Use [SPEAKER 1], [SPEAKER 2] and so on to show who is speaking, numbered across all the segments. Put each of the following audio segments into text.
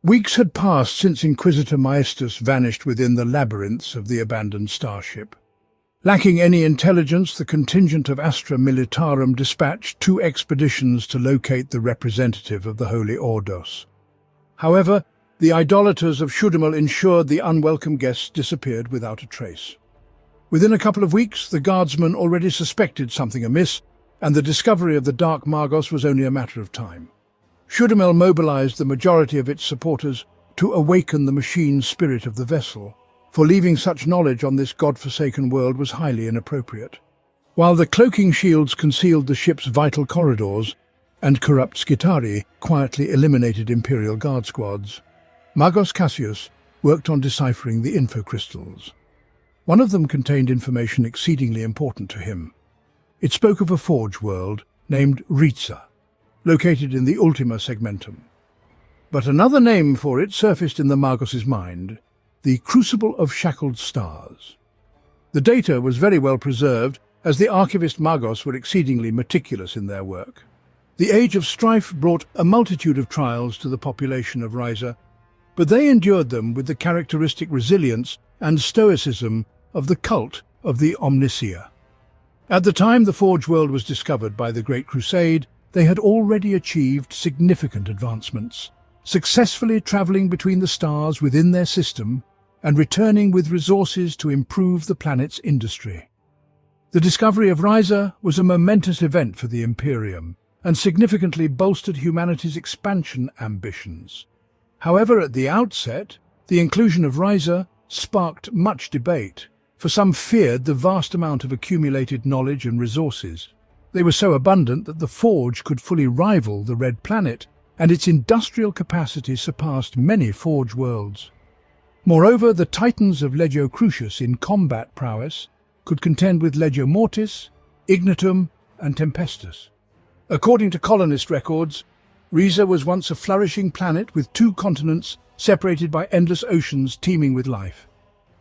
[SPEAKER 1] Weeks had passed since Inquisitor Maestus vanished within the labyrinths of the abandoned starship. Lacking any intelligence, the contingent of Astra Militarum dispatched 2 expeditions to locate the representative of the Holy Ordos. However, the idolaters of Shudimel ensured the unwelcome guests disappeared without a trace. Within a couple of weeks, the guardsmen already suspected something amiss, and the discovery of the Dark Magos was only a matter of time. Shudimel mobilized the majority of its supporters to awaken the machine spirit of the vessel, for leaving such knowledge on this god-forsaken world was highly inappropriate. While the cloaking shields concealed the ship's vital corridors, and corrupt Skitari quietly eliminated Imperial Guard squads, Magos Cassius worked on deciphering the infocrystals. One of them contained information exceedingly important to him. It spoke of a forge world named Ryza, located in the Ultima Segmentum. But another name for it surfaced in the Magos' mind: the Crucible of Shackled Stars. The data was very well preserved, as the archivist Magos were exceedingly meticulous in their work. The Age of Strife brought a multitude of trials to the population of Ryza, but they endured them with the characteristic resilience and stoicism of the cult of the Omnicia. At the time the Forge World was discovered by the Great Crusade, they had already achieved significant advancements, successfully travelling between the stars within their system and returning with resources to improve the planet's industry. The discovery of Ryza was a momentous event for the Imperium and significantly bolstered humanity's expansion ambitions. However, at the outset, the inclusion of Ryza sparked much debate, for some feared the vast amount of accumulated knowledge and resources. They were so abundant that the Forge could fully rival the Red Planet, and its industrial capacity surpassed many Forge worlds. Moreover, the Titans of Legio Crucius in combat prowess could contend with Legio Mortis, Ignitum, and Tempestus. According to colonist records, Ryza was once a flourishing planet with 2 continents separated by endless oceans teeming with life.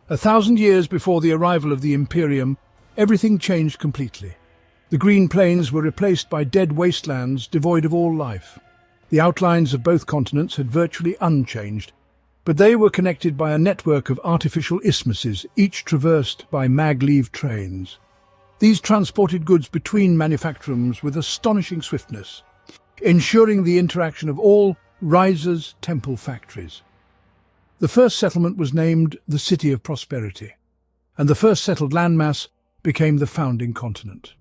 [SPEAKER 1] 1,000 years before the arrival of the Imperium, everything changed completely. The green plains were replaced by dead wastelands devoid of all life. The outlines of both continents had virtually unchanged, but they were connected by a network of artificial isthmuses, each traversed by maglev trains. These transported goods between manufactorums with astonishing swiftness, ensuring the interaction of all Ryza's temple factories. The first settlement was named the City of Prosperity, and the first settled landmass became the founding continent.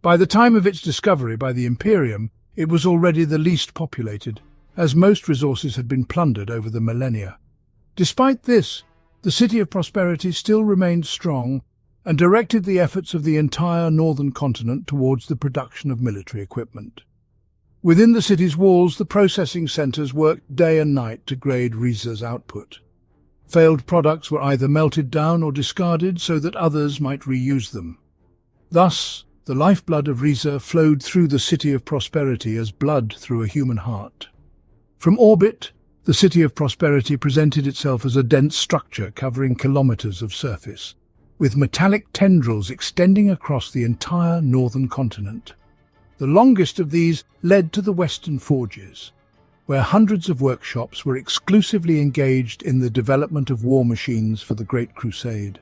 [SPEAKER 1] By the time of its discovery by the Imperium, it was already the least populated, as most resources had been plundered over the millennia. Despite this, the City of Prosperity still remained strong and directed the efforts of the entire northern continent towards the production of military equipment. Within the city's walls, the processing centers worked day and night to grade Ryza's output. Failed products were either melted down or discarded so that others might reuse them. Thus, the lifeblood of Ryza flowed through the City of Prosperity as blood through a human heart. From orbit, the City of Prosperity presented itself as a dense structure covering kilometers of surface, with metallic tendrils extending across the entire northern continent. The longest of these led to the Western Forges, where hundreds of workshops were exclusively engaged in the development of war machines for the Great Crusade.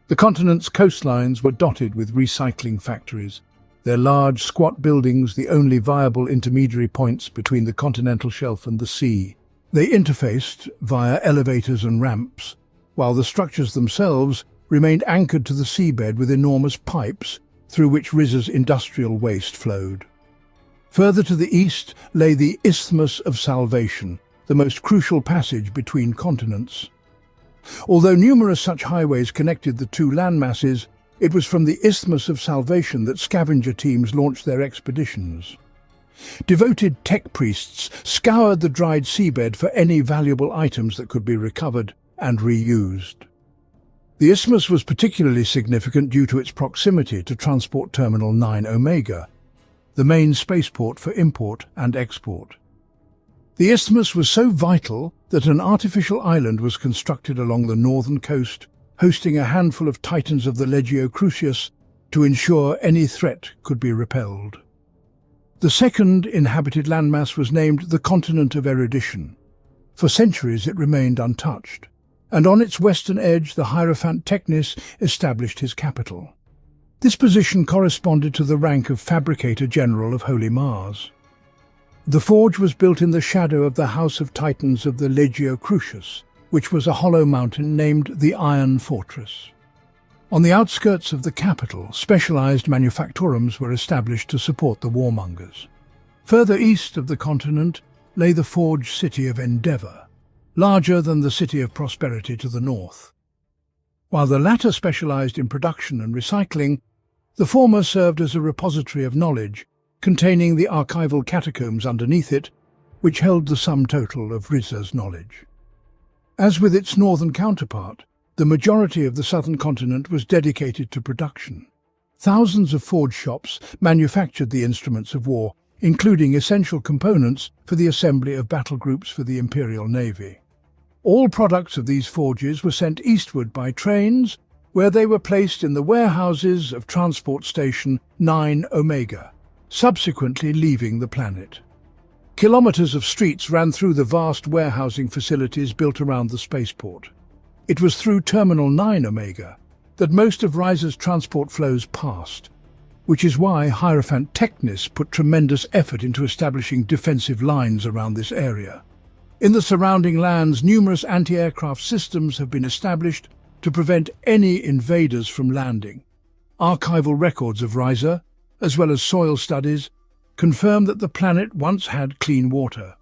[SPEAKER 1] The continent's coastlines were dotted with recycling factories, their large, squat buildings the only viable intermediary points between the continental shelf and the sea. They interfaced via elevators and ramps, while the structures themselves remained anchored to the seabed with enormous pipes through which Ryza's industrial waste flowed. Further to the east lay the Isthmus of Salvation, the most crucial passage between continents. Although numerous such highways connected the 2 landmasses, it was from the Isthmus of Salvation that scavenger teams launched their expeditions. Devoted tech priests scoured the dried seabed for any valuable items that could be recovered and reused. The isthmus was particularly significant due to its proximity to Transport Terminal 9 Omega, the main spaceport for import and export. The isthmus was so vital that an artificial island was constructed along the northern coast, hosting a handful of Titans of the Legio Crucius to ensure any threat could be repelled. The second inhabited landmass was named the Continent of Erudition, For centuries it remained untouched, and on its western edge the Hierophant Technis established his capital. This position corresponded to the rank of Fabricator General of Holy Mars. The forge was built in the shadow of the House of Titans of the Legio Crucius, which was a hollow mountain named the Iron Fortress. On the outskirts of the capital, specialized manufactorums were established to support the warmongers. Further east of the continent lay the forge city of Endeavor, larger than the city of Prosperity to the north. While the latter specialized in production and recycling, the former served as a repository of knowledge, containing the archival catacombs underneath it, which held the sum total of Ryza's knowledge. As with its northern counterpart, the majority of the southern continent was dedicated to production. Thousands of forge shops manufactured the instruments of war, including essential components for the assembly of battle groups for the Imperial Navy. All products of these forges were sent eastward by trains, where they were placed in the warehouses of Transport Station 9 Omega, subsequently leaving the planet. Kilometers of streets ran through the vast warehousing facilities built around the spaceport. It was through Terminal 9 Omega that most of Ryza's transport flows passed, which is why Hierophant Technis put tremendous effort into establishing defensive lines around this area. In the surrounding lands, numerous anti-aircraft systems have been established to prevent any invaders from landing. Archival records of Ryza, as well as soil studies, confirm that the planet once had clean water.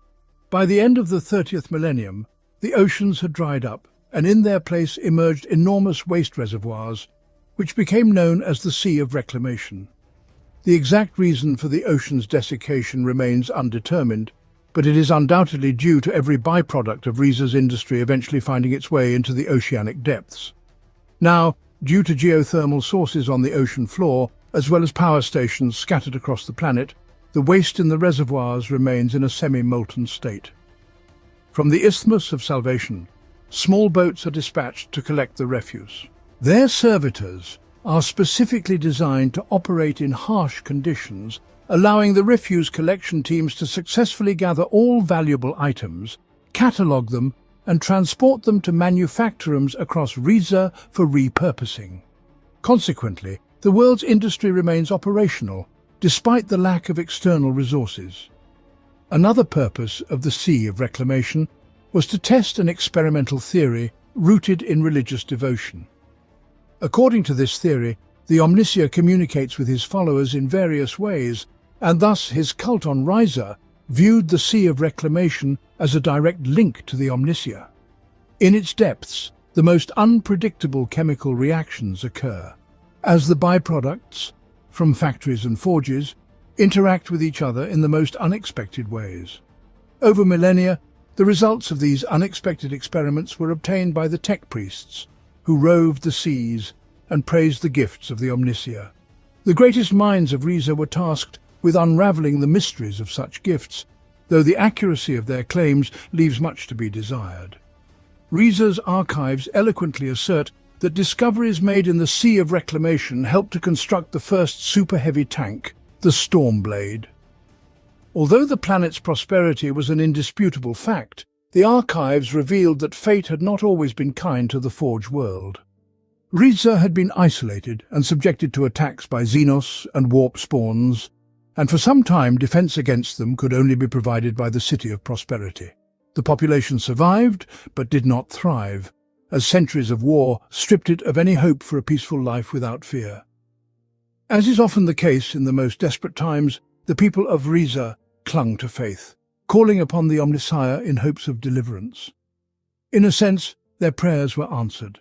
[SPEAKER 1] By the end of the 30th millennium, the oceans had dried up, and in their place emerged enormous waste reservoirs, which became known as the Sea of Reclamation. The exact reason for the ocean's desiccation remains undetermined, but it is undoubtedly due to every byproduct of Ryza's industry eventually finding its way into the oceanic depths. Now, due to geothermal sources on the ocean floor, as well as power stations scattered across the planet, the waste in the reservoirs remains in a semi-molten state. From the Isthmus of Salvation, small boats are dispatched to collect the refuse. Their servitors are specifically designed to operate in harsh conditions, allowing the refuse collection teams to successfully gather all valuable items, catalogue them, and transport them to manufactorums across Ryza for repurposing. Consequently, the world's industry remains operational, despite the lack of external resources. Another purpose of the Sea of Reclamation was to test an experimental theory rooted in religious devotion. According to this theory, the Omnissiah communicates with his followers in various ways, and thus his cult on Ryza viewed the Sea of Reclamation as a direct link to the Omnissiah. In its depths, the most unpredictable chemical reactions occur, as the byproducts, from factories and forges, interact with each other in the most unexpected ways. Over millennia, the results of these unexpected experiments were obtained by the tech priests, who roved the seas and praised the gifts of the Omnissiah. The greatest minds of Ryza were tasked with unraveling the mysteries of such gifts, though the accuracy of their claims leaves much to be desired. Ryza's archives eloquently assert that discoveries made in the Sea of Reclamation helped to construct the first super-heavy tank, the Stormblade. Although the planet's prosperity was an indisputable fact, the archives revealed that fate had not always been kind to the Forge world. Ryza had been isolated and subjected to attacks by Xenos and warp spawns, and for some time defense against them could only be provided by the City of Prosperity. The population survived, but did not thrive, as centuries of war stripped it of any hope for a peaceful life without fear. As is often the case in the most desperate times, the people of Ryza clung to faith, calling upon the Omnissiah in hopes of deliverance. In a sense, their prayers were answered.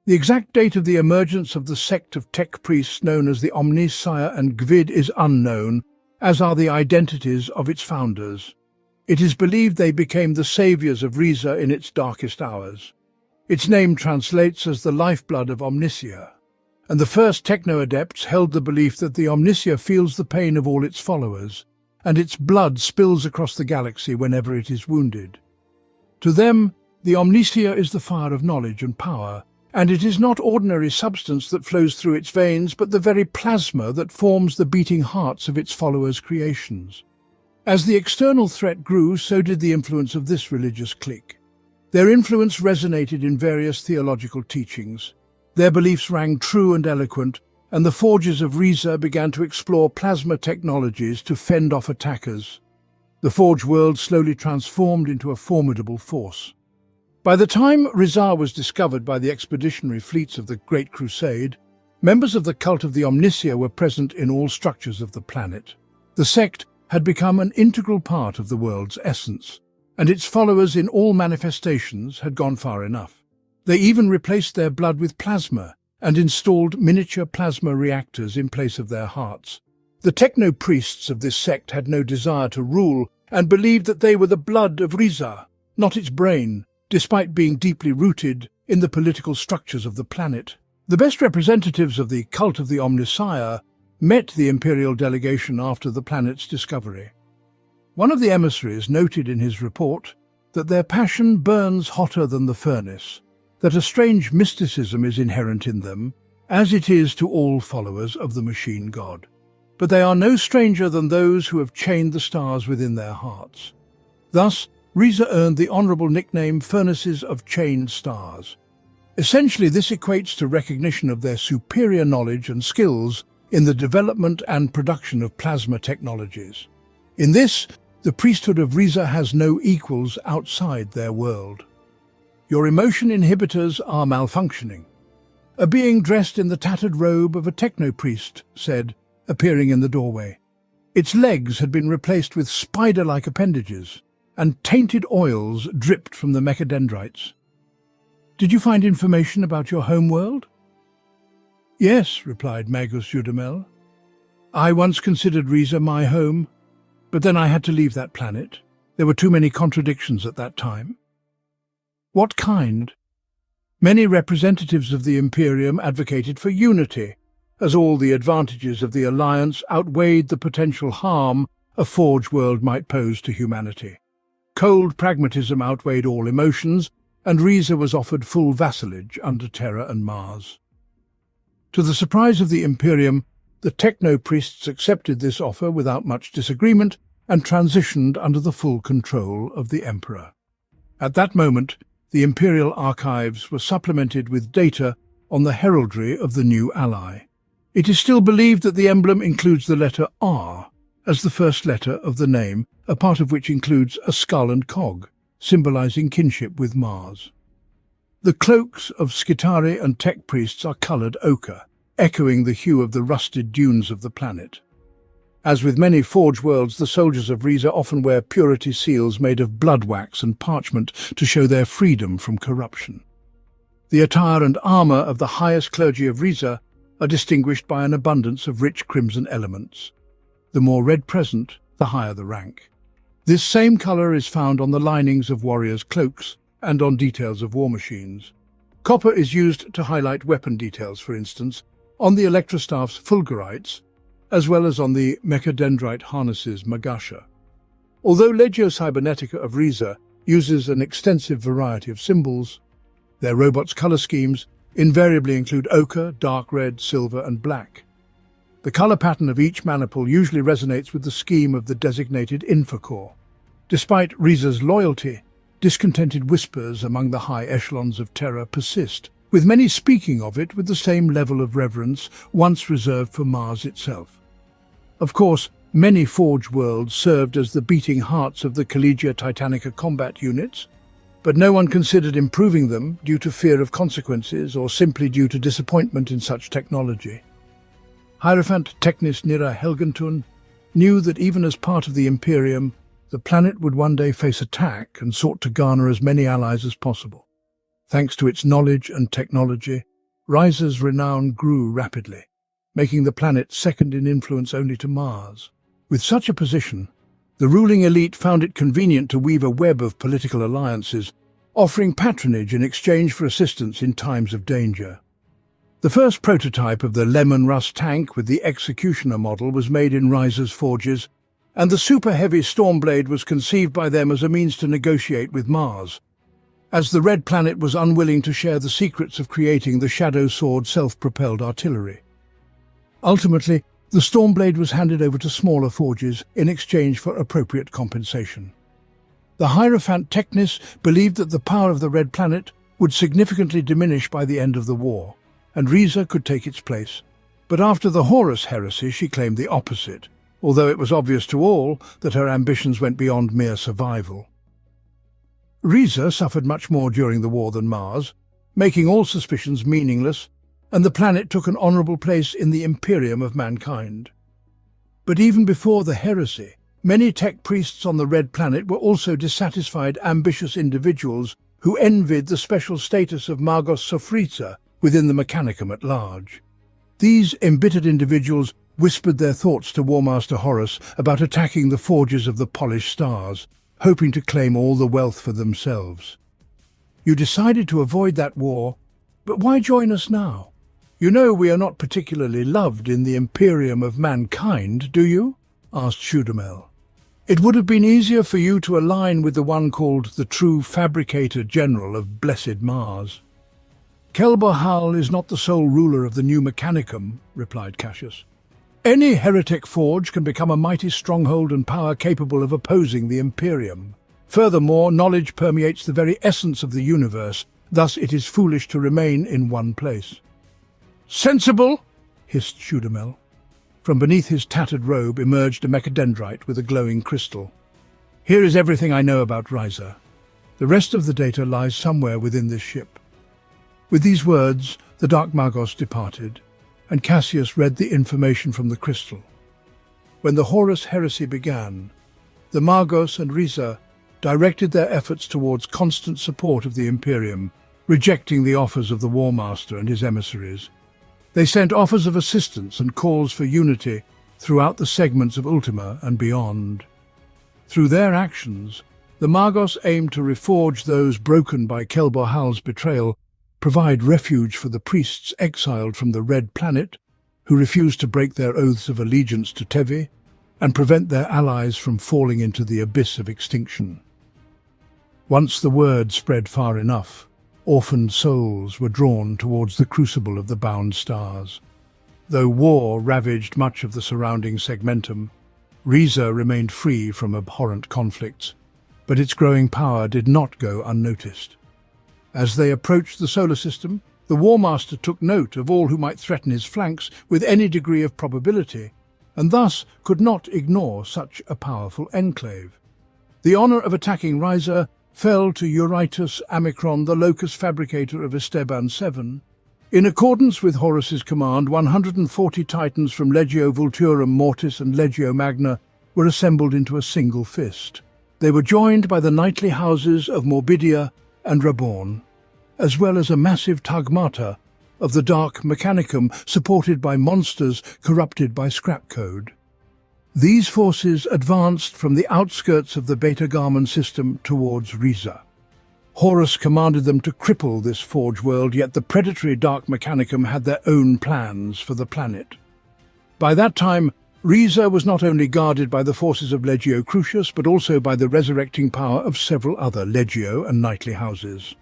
[SPEAKER 1] The exact date of the emergence of the sect of tech priests known as the Omnissiah and Gvid is unknown, as are the identities of its founders. It is believed they became the saviors of Ryza in its darkest hours. Its name translates as the lifeblood of Omnissiah, and the first techno-adepts held the belief that the Omnissiah feels the pain of all its followers, and its blood spills across the galaxy whenever it is wounded. To them, the Omnissiah is the fire of knowledge and power, and it is not ordinary substance that flows through its veins, but the very plasma that forms the beating hearts of its followers' creations. As the external threat grew, so did the influence of this religious clique. Their influence resonated in various theological teachings. Their beliefs rang true and eloquent, and the forges of Ryza began to explore plasma technologies to fend off attackers. The Forge world slowly transformed into a formidable force. By the time Ryza was discovered by the expeditionary fleets of the Great Crusade, members of the cult of the Omnicia were present in all structures of the planet. The sect had become an integral part of the world's essence, and its followers in all manifestations had gone far enough. They even replaced their blood with plasma and installed miniature plasma reactors in place of their hearts. The techno-priests of this sect had no desire to rule and believed that they were the blood of Ryza, not its brain, despite being deeply rooted in the political structures of the planet. The best representatives of the cult of the Omnicia met the imperial delegation after the planet's discovery. One of the emissaries noted in his report that their passion burns hotter than the furnace, that a strange mysticism is inherent in them, as it is to all followers of the machine god. But they are no stranger than those who have chained the stars within their hearts. Thus, Ryza earned the honorable nickname Furnaces of Chained Stars. Essentially, this equates to recognition of their superior knowledge and skills in the development and production of plasma technologies. In this, the priesthood of Ryza has no equals outside their world. Your emotion inhibitors are malfunctioning. A being dressed in the tattered robe of a techno-priest said, appearing in the doorway. Its legs had been replaced with spider-like appendages, and tainted oils dripped from the mechadendrites. Did you find information about your home world? Yes, replied Magus Judamel. I once considered Ryza my home, but then I had to leave that planet. There were too many contradictions at that time. What kind? Many representatives of the Imperium advocated for unity, as all the advantages of the Alliance outweighed the potential harm a Forge world might pose to humanity. Cold pragmatism outweighed all emotions, and Ryza was offered full vassalage under Terra and Mars. To the surprise of the Imperium, the techno-priests accepted this offer without much disagreement and transitioned under the full control of the Emperor. At that moment, the Imperial archives were supplemented with data on the heraldry of the new ally. It is still believed that the emblem includes the letter R as the first letter of the name, a part of which includes a skull and cog, symbolizing kinship with Mars. The cloaks of Skitarii and tech priests are colored ochre, echoing the hue of the rusted dunes of the planet. As with many Forge worlds, the soldiers of Ryza often wear purity seals made of blood wax and parchment to show their freedom from corruption. The attire and armor of the highest clergy of Ryza are distinguished by an abundance of rich crimson elements. The more red present, the higher the rank. This same color is found on the linings of warriors' cloaks and on details of war machines. Copper is used to highlight weapon details, for instance, on the Electrostaff's fulgurites, as well as on the mechadendrite harnesses Magasha. Although Legio Cybernetica of Ryza uses an extensive variety of symbols, their robots' color schemes invariably include ochre, dark red, silver, and black. The color pattern of each maniple usually resonates with the scheme of the designated Infocore. Despite Ryza's loyalty, discontented whispers among the high echelons of Terra persist, with many speaking of it with the same level of reverence once reserved for Mars itself. Of course, many Forge worlds served as the beating hearts of the Collegia Titanica combat units, but no one considered improving them due to fear of consequences or simply due to disappointment in such technology. Hierophant Technis Nira Helgentun knew that even as part of the Imperium, the planet would one day face attack and sought to garner as many allies as possible. Thanks to its knowledge and technology, Ryza's renown grew rapidly, making the planet second in influence only to Mars. With such a position, the ruling elite found it convenient to weave a web of political alliances, offering patronage in exchange for assistance in times of danger. The first prototype of the Lemon Rust tank with the Executioner model was made in Ryza's forges, and the super-heavy Stormblade was conceived by them as a means to negotiate with Mars, as the Red Planet was unwilling to share the secrets of creating the Shadow Sword self-propelled artillery. Ultimately, The Stormblade was handed over to smaller forges in exchange for appropriate compensation. The Hierophant Technis believed that the power of the Red Planet would significantly diminish by the end of the war, and Ryza could take its place. But after the Horus heresy, she claimed the opposite, although it was obvious to all that her ambitions went beyond mere survival. Ryza suffered much more during the war than Mars, making all suspicions meaningless, and the planet took an honourable place in the Imperium of mankind. But even before the heresy, many tech priests on the Red Planet were also dissatisfied, ambitious individuals who envied the special status of Magos Sophrisa within the Mechanicum at large. These embittered individuals whispered their thoughts to Warmaster Horus about attacking the forges of the polished stars, hoping to claim all the wealth for themselves. You decided to avoid that war, but why join us now? You know we are not particularly loved in the Imperium of mankind, do you? Asked Shudamel. It would have been easier for you to align with the one called the true Fabricator General of Blessed Mars. Kelbohal is not the sole ruler of the new Mechanicum, replied Cassius. Any heretic forge can become a mighty stronghold and power capable of opposing the Imperium. Furthermore, knowledge permeates the very essence of the universe, thus it is foolish to remain in one place. Sensible, hissed Shudamel. From beneath his tattered robe emerged a mechadendrite with a glowing crystal. Here is everything I know about Ryza. The rest of the data lies somewhere within this ship. With these words, the Dark Magos departed, and Cassius read the information from the crystal. When the Horus heresy began, the Magos and Ryza directed their efforts towards constant support of the Imperium, rejecting the offers of the War Master and his emissaries. They sent offers of assistance and calls for unity throughout the segments of Ultima and beyond. Through their actions, the Magos aimed to reforge those broken by Kelbohal's betrayal, provide refuge for the priests exiled from the Red Planet, who refused to break their oaths of allegiance to Tevi, and prevent their allies from falling into the abyss of extinction. Once the word spread far enough, orphaned souls were drawn towards the crucible of the bound stars. Though war ravaged much of the surrounding segmentum, Ryza remained free from abhorrent conflicts, but its growing power did not go unnoticed. As they approached the solar system, the War Master took note of all who might threaten his flanks with any degree of probability, and thus could not ignore such a powerful enclave. The honor of attacking Ryza fell to Eurytus Amicron, the locus fabricator of Esteban VII. In accordance with Horus's command, 140 Titans from Legio Vulturum Mortis and Legio Magna were assembled into a single fist. They were joined by the knightly houses of Morbidia and Raborn, as well as a massive tagmata of the Dark Mechanicum supported by monsters corrupted by scrap code. These forces advanced from the outskirts of the Beta Garmon system towards Ryza. Horus commanded them to cripple this forge world, yet the predatory Dark Mechanicum had their own plans for the planet. By that time, Ryza was not only guarded by the forces of Legio Crucius, but also by the resurrecting power of several other Legio and knightly houses.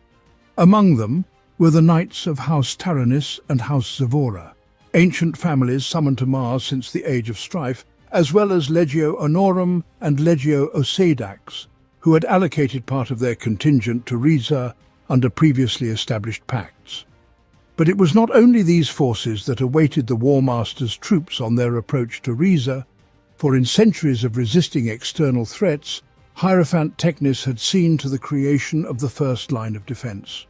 [SPEAKER 1] Among them were the Knights of House Taranis and House Zavora, ancient families summoned to Mars since the Age of Strife, as well as Legio Honorum and Legio Osedax, who had allocated part of their contingent to Ryza under previously established pacts. But it was not only these forces that awaited the War Master's troops on their approach to Ryza, for in centuries of resisting external threats, Hierophant Technis had seen to the creation of the first line of defense.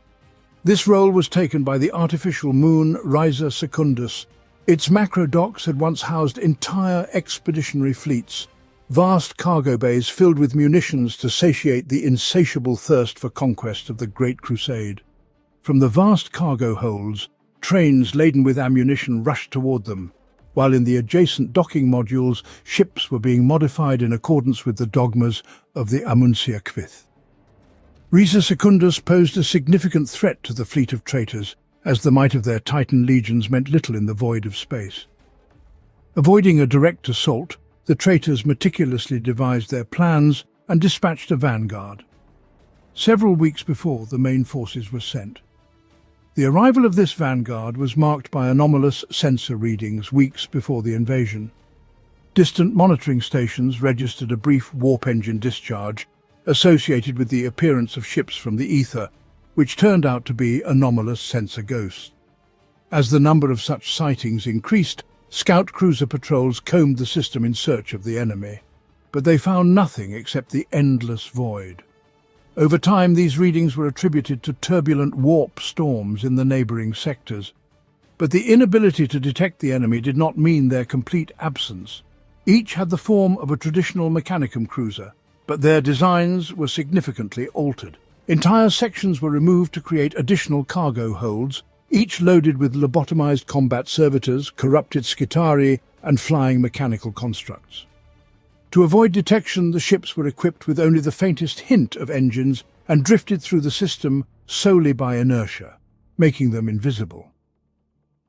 [SPEAKER 1] This role was taken by the artificial moon Ryza Secundus. Its macro docks had once housed entire expeditionary fleets, vast cargo bays filled with munitions to satiate the insatiable thirst for conquest of the Great Crusade. From the vast cargo holds, trains laden with ammunition rushed toward them, while in the adjacent docking modules, ships were being modified in accordance with the dogmas of the Amuncia Quith. Ryza Secundus posed a significant threat to the fleet of traitors, as the might of their Titan legions meant little in the void of space. Avoiding a direct assault, the traitors meticulously devised their plans and dispatched a vanguard. Several weeks before the main forces were sent, The arrival of this vanguard was marked by anomalous sensor readings weeks before the invasion. Distant monitoring stations registered a brief warp engine discharge associated with the appearance of ships from the ether, which turned out to be anomalous sensor ghosts. As the number of such sightings increased, scout cruiser patrols combed the system in search of the enemy, but they found nothing except the endless void. Over time, these readings were attributed to turbulent warp storms in the neighboring sectors, but the inability to detect the enemy did not mean their complete absence. Each had the form of a traditional Mechanicum cruiser, but their designs were significantly altered. Entire sections were removed to create additional cargo holds, each loaded with lobotomized combat servitors, corrupted Skitari, and flying mechanical constructs. To avoid detection, the ships were equipped with only the faintest hint of engines and drifted through the system solely by inertia, making them invisible.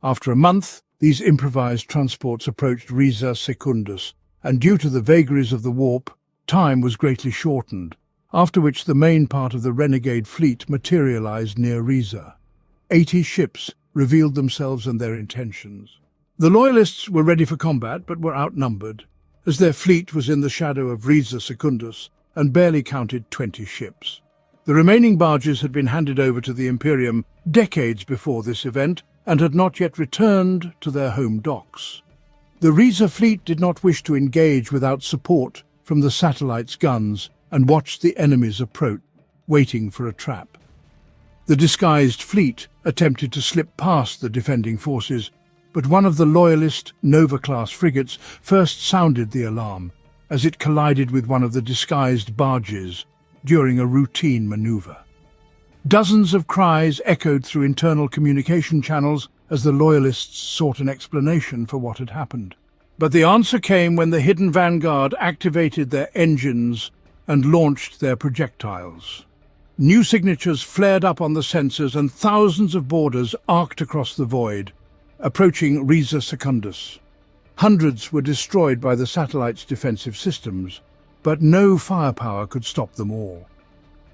[SPEAKER 1] After a month, these improvised transports approached Ryza Secundus, and due to the vagaries of the warp, time was greatly shortened, after which the main part of the renegade fleet materialized near Ryza. 80 ships revealed themselves and their intentions. The Loyalists were ready for combat, but were outnumbered, as their fleet was in the shadow of Ryza Secundus and barely counted 20 ships. The remaining barges had been handed over to the Imperium decades before this event and had not yet returned to their home docks. The Ryza fleet did not wish to engage without support from the satellite's guns and watched the enemy's approach, waiting for a trap. The disguised fleet attempted to slip past the defending forces, but one of the Loyalist Nova-class frigates first sounded the alarm as it collided with one of the disguised barges during a routine maneuver. Dozens of cries echoed through internal communication channels as the Loyalists sought an explanation for what had happened. But the answer came when the hidden vanguard activated their engines and launched their projectiles. New signatures flared up on the sensors and thousands of boarders arced across the void, approaching Ryza Secundus. Hundreds were destroyed by the satellite's defensive systems, but no firepower could stop them all.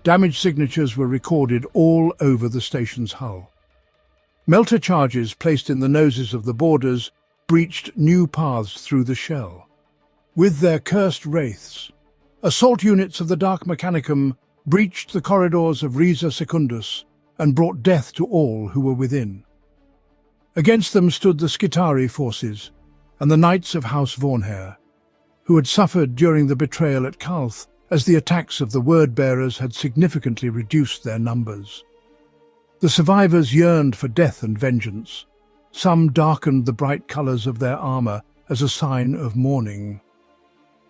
[SPEAKER 1] Damage signatures were recorded all over the station's hull. Melter charges placed in the noses of the boarders breached new paths through the shell. With their cursed wraiths, assault units of the Dark Mechanicum breached the corridors of Ryza Secundus and brought death to all who were within. Against them stood the Skitari forces and the Knights of House Vornhair, who had suffered during the betrayal at Kalth, as the attacks of the Word-bearers had significantly reduced their numbers. The survivors yearned for death and vengeance. Some darkened the bright colours of their armour as a sign of mourning.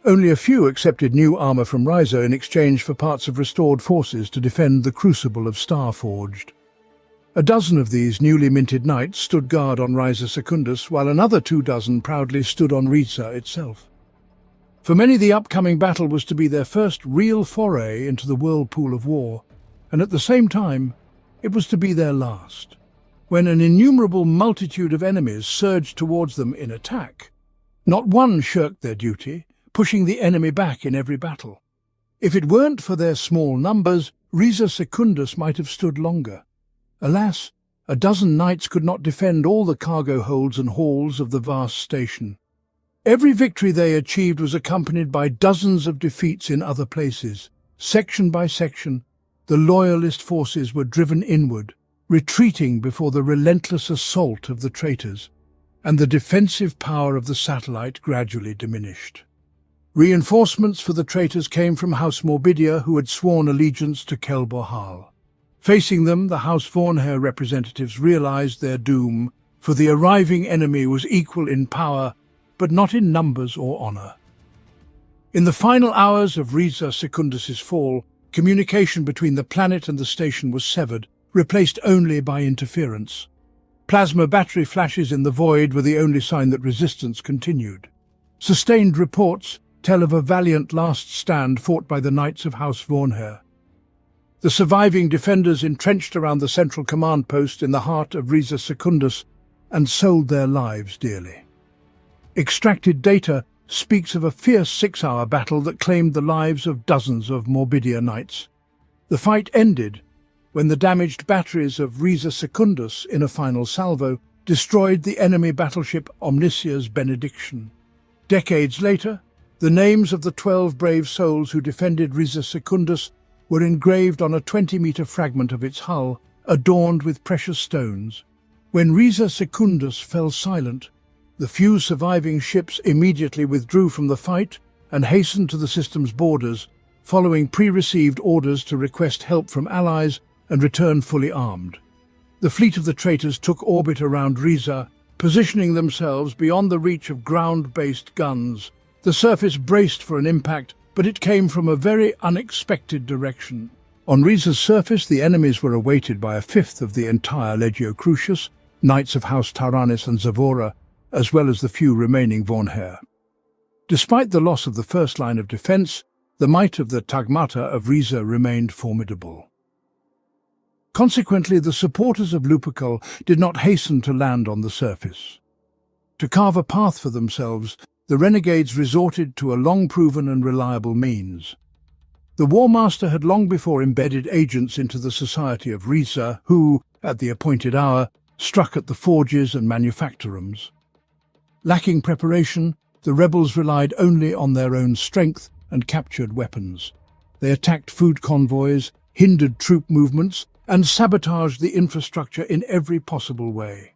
[SPEAKER 1] Only a few accepted new armour from Ryza in exchange for parts of restored forces to defend the crucible of Starforged. A dozen of these newly minted knights stood guard on Ryza Secundus, while another 24 proudly stood on Ryza itself. For many, the upcoming battle was to be their first real foray into the whirlpool of war, and at the same time, it was to be their last. When an innumerable multitude of enemies surged towards them in attack, not one shirked their duty, pushing the enemy back in every battle. If it weren't for their small numbers, Ryza Secundus might have stood longer. Alas, a dozen knights could not defend all the cargo holds and halls of the vast station. Every victory they achieved was accompanied by dozens of defeats in other places. Section by section, the Loyalist forces were driven inward, retreating before the relentless assault of the traitors, and the defensive power of the satellite gradually diminished. Reinforcements for the traitors came from House Morbidia, who had sworn allegiance to Kel Bohal. Facing them, the House Vornhair representatives realized their doom, for the arriving enemy was equal in power, but not in numbers or honor. In the final hours of Ryza Secundus's fall, communication between the planet and the station was severed, replaced only by interference. Plasma battery flashes in the void were the only sign that resistance continued. Sustained reports tell of a valiant last stand fought by the Knights of House Vornhair. The surviving defenders entrenched around the central command post in the heart of Ryza Secundus and sold their lives dearly. Extracted data speaks of a fierce 6-hour battle that claimed the lives of dozens of Morbidia knights. The fight ended, when the damaged batteries of Ryza Secundus in a final salvo destroyed the enemy battleship Omnisia's benediction. Decades later, the names of the 12 brave souls who defended Ryza Secundus were engraved on a 20-meter fragment of its hull, adorned with precious stones. When Ryza Secundus fell silent, the few surviving ships immediately withdrew from the fight and hastened to the system's borders, following pre-received orders to request help from allies and return fully armed. The fleet of the traitors took orbit around Ryza, positioning themselves beyond the reach of ground-based guns. The surface braced for an impact, but it came from a very unexpected direction. On Ryza's surface, the enemies were awaited by a fifth of the entire Legio Crucius, knights of House Tyrannus and Zavora, as well as the few remaining Vornheer. Despite the loss of the first line of defense, the might of the Tagmata of Ryza remained formidable. Consequently, the supporters of Lupercal did not hasten to land on the surface. To carve a path for themselves, the renegades resorted to a long-proven and reliable means. The War Master had long before embedded agents into the society of Ryza who, at the appointed hour, struck at the forges and manufactorums. Lacking preparation, the rebels relied only on their own strength and captured weapons. They attacked food convoys, hindered troop movements, and sabotaged the infrastructure in every possible way.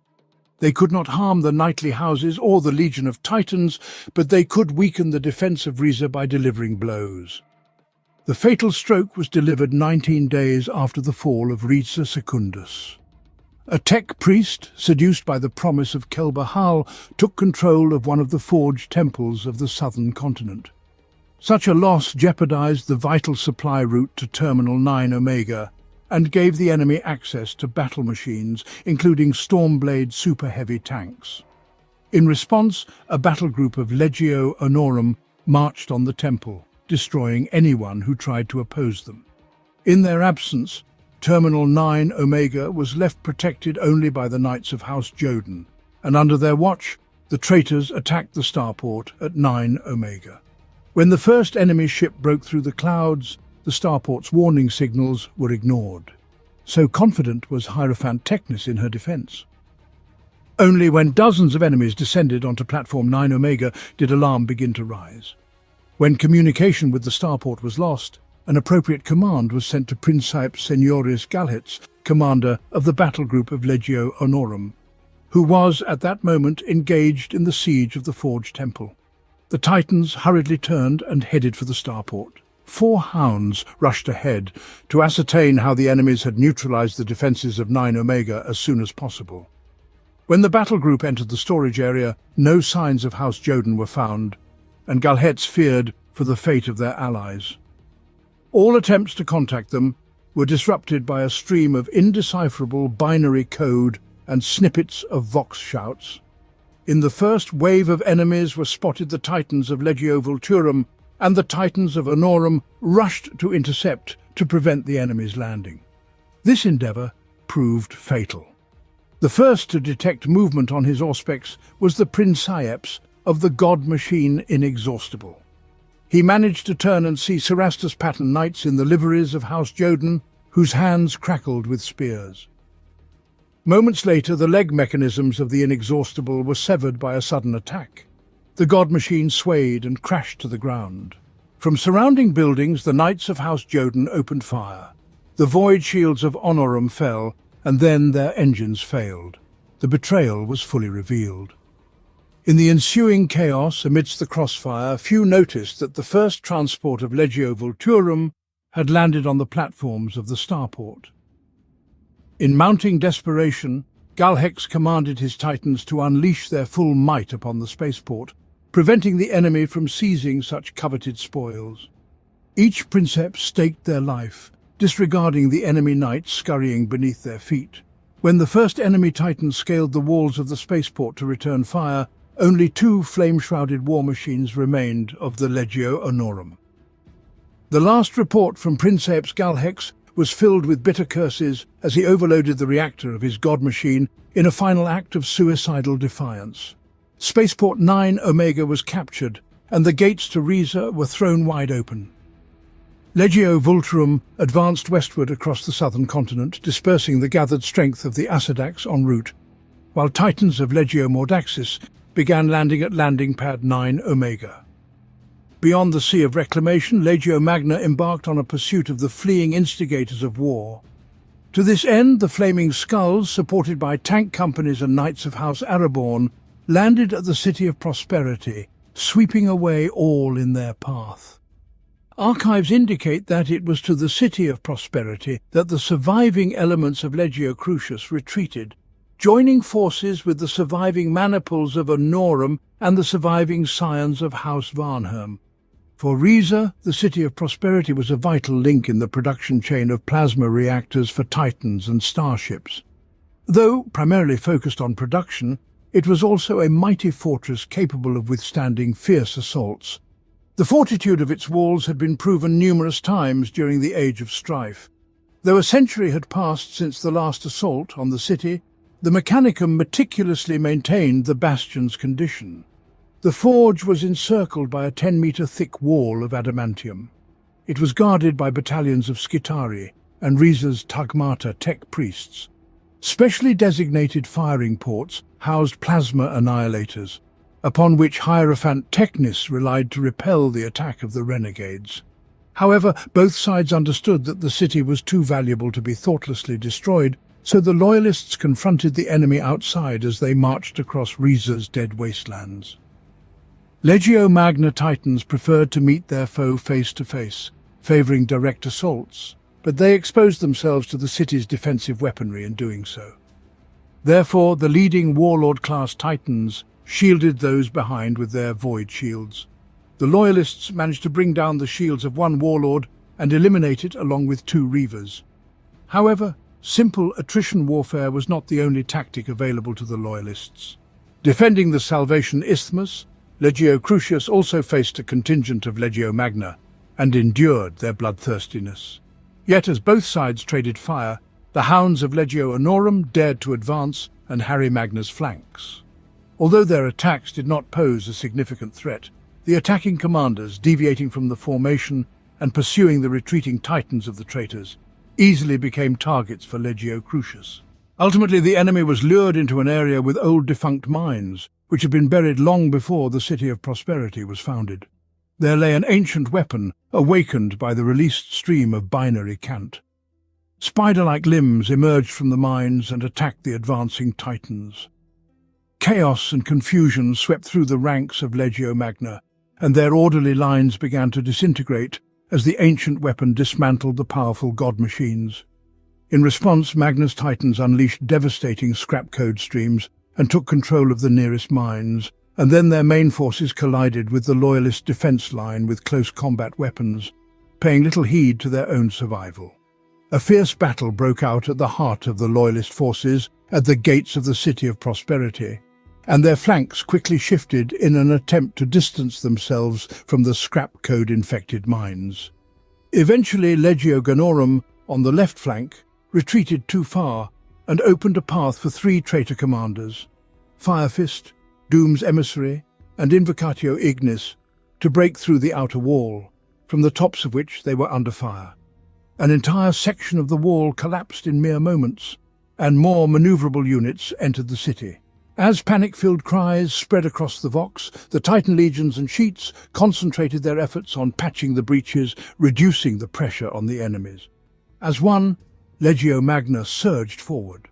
[SPEAKER 1] They could not harm the knightly houses or the Legion of Titans, but they could weaken the defense of Ryza by delivering blows. The fatal stroke was delivered 19 days after the fall of Ryza Secundus. A tech priest, seduced by the promise of Kelbahal, took control of one of the forged temples of the southern continent. Such a loss jeopardized the vital supply route to Terminal 9 Omega, and gave the enemy access to battle machines, including Stormblade super-heavy tanks. In response, a battle group of Legio Honorum marched on the temple, destroying anyone who tried to oppose them. In their absence, Terminal 9 Omega was left protected only by the Knights of House Joden, and under their watch, the traitors attacked the starport at 9 Omega. When the first enemy ship broke through the clouds, the starport's warning signals were ignored. So confident was Hierophant Technis in her defense. Only when dozens of enemies descended onto Platform 9 Omega did alarm begin to rise. When communication with the starport was lost, an appropriate command was sent to Princeps Senioris Galhets, commander of the battle group of Legio Honorum, who was at that moment engaged in the siege of the Forged Temple. The Titans hurriedly turned and headed for the starport. 4 hounds rushed ahead to ascertain how the enemies had neutralized the defenses of 9 Omega as soon as possible. When the battle group entered the storage area, no signs of House Joden were found, and Galhets feared for the fate of their allies. All attempts to contact them were disrupted by a stream of indecipherable binary code and snippets of vox shouts. In the first wave of enemies were spotted the Titans of Legio Vulturum, and the Titans of Honorum rushed to intercept to prevent the enemy's landing. This endeavor proved fatal. The first to detect movement on his auspex was the Princeps of the god machine Inexhaustible. He managed to turn and see Cerastus pattern knights in the liveries of House Joden, whose hands crackled with spears. Moments later, the leg mechanisms of the Inexhaustible were severed by a sudden attack. The god machine swayed and crashed to the ground. From surrounding buildings, the Knights of House Joden opened fire. The void shields of Honorum fell, and then their engines failed. The betrayal was fully revealed. In the ensuing chaos amidst the crossfire, few noticed that the first transport of Legio Vulturum had landed on the platforms of the starport. In mounting desperation, Galhex commanded his Titans to unleash their full might upon the spaceport, preventing the enemy from seizing such coveted spoils. Each Princeps staked their life, disregarding the enemy knights scurrying beneath their feet. When the first enemy Titans scaled the walls of the spaceport to return fire, only 2 flame-shrouded war machines remained of the Legio Honorum. The last report from Princeps Galhex was filled with bitter curses as he overloaded the reactor of his god machine in a final act of suicidal defiance. Spaceport 9 Omega was captured, and the gates to Ryza were thrown wide open. Legio Vulturum advanced westward across the southern continent, dispersing the gathered strength of the Acidax en route, while Titans of Legio Mordaxis began landing at landing pad 9 Omega. Beyond the Sea of Reclamation, Legio Magna embarked on a pursuit of the fleeing instigators of war. To this end, the Flaming Skulls, supported by tank companies and Knights of House Araborn, landed at the City of Prosperity, sweeping away all in their path. Archives indicate that it was to the City of Prosperity that the surviving elements of Legio Crucius retreated, joining forces with the surviving maniples of Honorum and the surviving scions of House Varnhem. For Ryza, the City of Prosperity was a vital link in the production chain of plasma reactors for Titans and starships. Though primarily focused on production, it was also a mighty fortress capable of withstanding fierce assaults. The fortitude of its walls had been proven numerous times during the Age of Strife. Though a century had passed since the last assault on the city, the Mechanicum meticulously maintained the bastion's condition. The forge was encircled by a 10-metre-thick wall of adamantium. It was guarded by battalions of Skitari and Ryza's Tagmata tech priests. Specially designated firing ports housed plasma annihilators, upon which Hierophant Technis relied to repel the attack of the renegades. However, both sides understood that the city was too valuable to be thoughtlessly destroyed, so the Loyalists confronted the enemy outside as they marched across Ryza's dead wastelands. Legio Magna Titans preferred to meet their foe face-to-face, favouring direct assaults, but they exposed themselves to the city's defensive weaponry in doing so. Therefore, the leading Warlord-class Titans shielded those behind with their void shields. The Loyalists managed to bring down the shields of one Warlord and eliminate it along with 2 Reavers. However, simple attrition warfare was not the only tactic available to the Loyalists. Defending the Salvation Isthmus, Legio Crucius also faced a contingent of Legio Magna and endured their bloodthirstiness. Yet as both sides traded fire, the hounds of Legio Honorum dared to advance and harry Magna's flanks. Although their attacks did not pose a significant threat, the attacking commanders, deviating from the formation and pursuing the retreating Titans of the traitors, easily became targets for Legio Crucius. Ultimately, the enemy was lured into an area with old defunct mines, which had been buried long before the City of Prosperity was founded. There lay an ancient weapon, awakened by the released stream of binary cant. Spider-like limbs emerged from the mines and attacked the advancing Titans. Chaos and confusion swept through the ranks of Legio Magna, and their orderly lines began to disintegrate as the ancient weapon dismantled the powerful god machines. In response, Magna's Titans unleashed devastating scrap code streams and took control of the nearest mines, and then their main forces collided with the Loyalist defence line with close combat weapons, paying little heed to their own survival. A fierce battle broke out at the heart of the Loyalist forces at the gates of the City of Prosperity, and their flanks quickly shifted in an attempt to distance themselves from the scrap code-infected mines. Eventually, Legio Honorum, on the left flank, retreated too far and opened a path for 3 traitor commanders, Firefist, Doom's Emissary, and Invocatio Ignis, to break through the outer wall, from the tops of which they were under fire. An entire section of the wall collapsed in mere moments, and more maneuverable units entered the city. As panic-filled cries spread across the Vox, the Titan legions and sheets concentrated their efforts on patching the breaches, reducing the pressure on the enemies. As one, Legio Magna surged forward.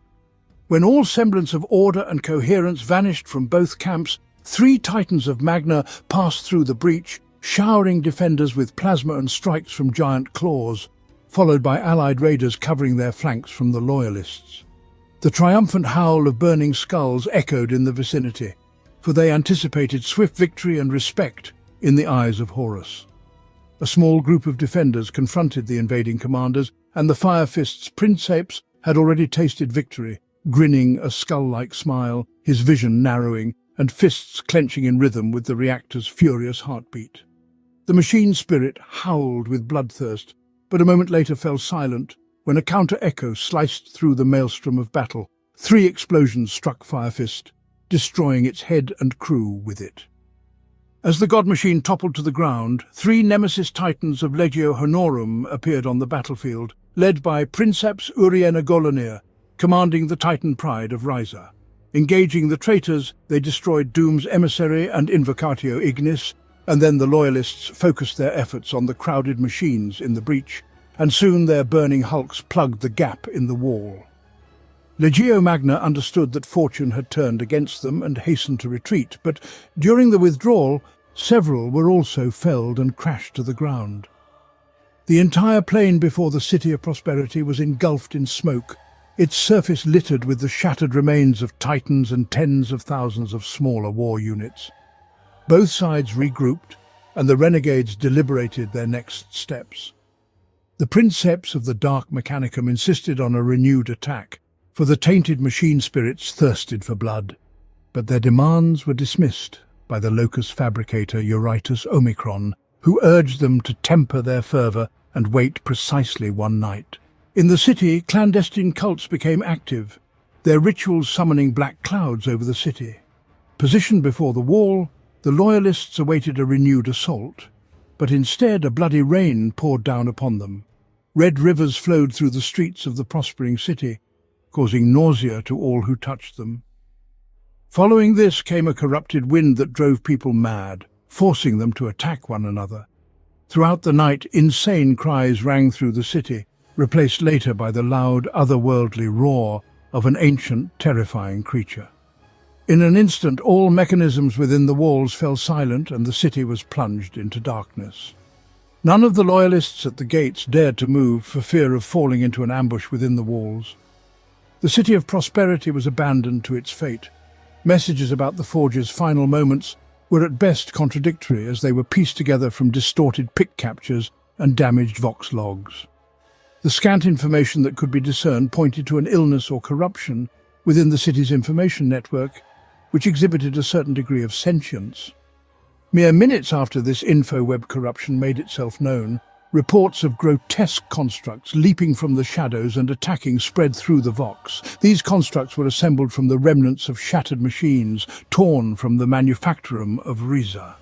[SPEAKER 1] When all semblance of order and coherence vanished from both camps, 3 Titans of Magna passed through the breach, showering defenders with plasma and strikes from giant claws, followed by allied raiders covering their flanks from the Loyalists. The triumphant howl of burning skulls echoed in the vicinity, for they anticipated swift victory and respect in the eyes of Horus. A small group of defenders confronted the invading commanders, and the Firefist's princeps had already tasted victory, grinning a skull-like smile, his vision narrowing, and fists clenching in rhythm with the reactor's furious heartbeat. The machine spirit howled with bloodthirst, but a moment later fell silent when a counter-echo sliced through the maelstrom of battle. 3 explosions struck Firefist, destroying its head and crew with it. As the god machine toppled to the ground, 3 nemesis titans of Legio Honorum appeared on the battlefield, led by Princeps Uriena Golonir, commanding the Titan Pride of Ryza. Engaging the traitors, they destroyed Doom's emissary and Invocatio Ignis, and then the Loyalists focused their efforts on the crowded machines in the breach, and soon their burning hulks plugged the gap in the wall. Legio Magna understood that fortune had turned against them and hastened to retreat, but during the withdrawal, several were also felled and crashed to the ground. The entire plain before the City of Prosperity was engulfed in smoke, its surface littered with the shattered remains of titans and tens of thousands of smaller war units. Both sides regrouped, and the renegades deliberated their next steps. The Princeps of the Dark Mechanicum insisted on a renewed attack, for the tainted machine spirits thirsted for blood. But their demands were dismissed by the locus fabricator Eurytus Omicron, who urged them to temper their fervour and wait precisely one night. In the city, clandestine cults became active, their rituals summoning black clouds over the city. Positioned before the wall, the Loyalists awaited a renewed assault, but instead a bloody rain poured down upon them. Red rivers flowed through the streets of the prospering city, causing nausea to all who touched them. Following this came a corrupted wind that drove people mad, forcing them to attack one another. Throughout the night, insane cries rang through the city, replaced later by the loud, otherworldly roar of an ancient, terrifying creature. In an instant, all mechanisms within the walls fell silent and the city was plunged into darkness. None of the Loyalists at the gates dared to move for fear of falling into an ambush within the walls. The City of Prosperity was abandoned to its fate. Messages about the Forge's final moments were at best contradictory, as they were pieced together from distorted pick captures and damaged Vox logs. The scant information that could be discerned pointed to an illness or corruption within the city's information network, which exhibited a certain degree of sentience. Mere minutes after this infoweb corruption made itself known, reports of grotesque constructs leaping from the shadows and attacking spread through the Vox. These constructs were assembled from the remnants of shattered machines torn from the manufactorum of Ryza.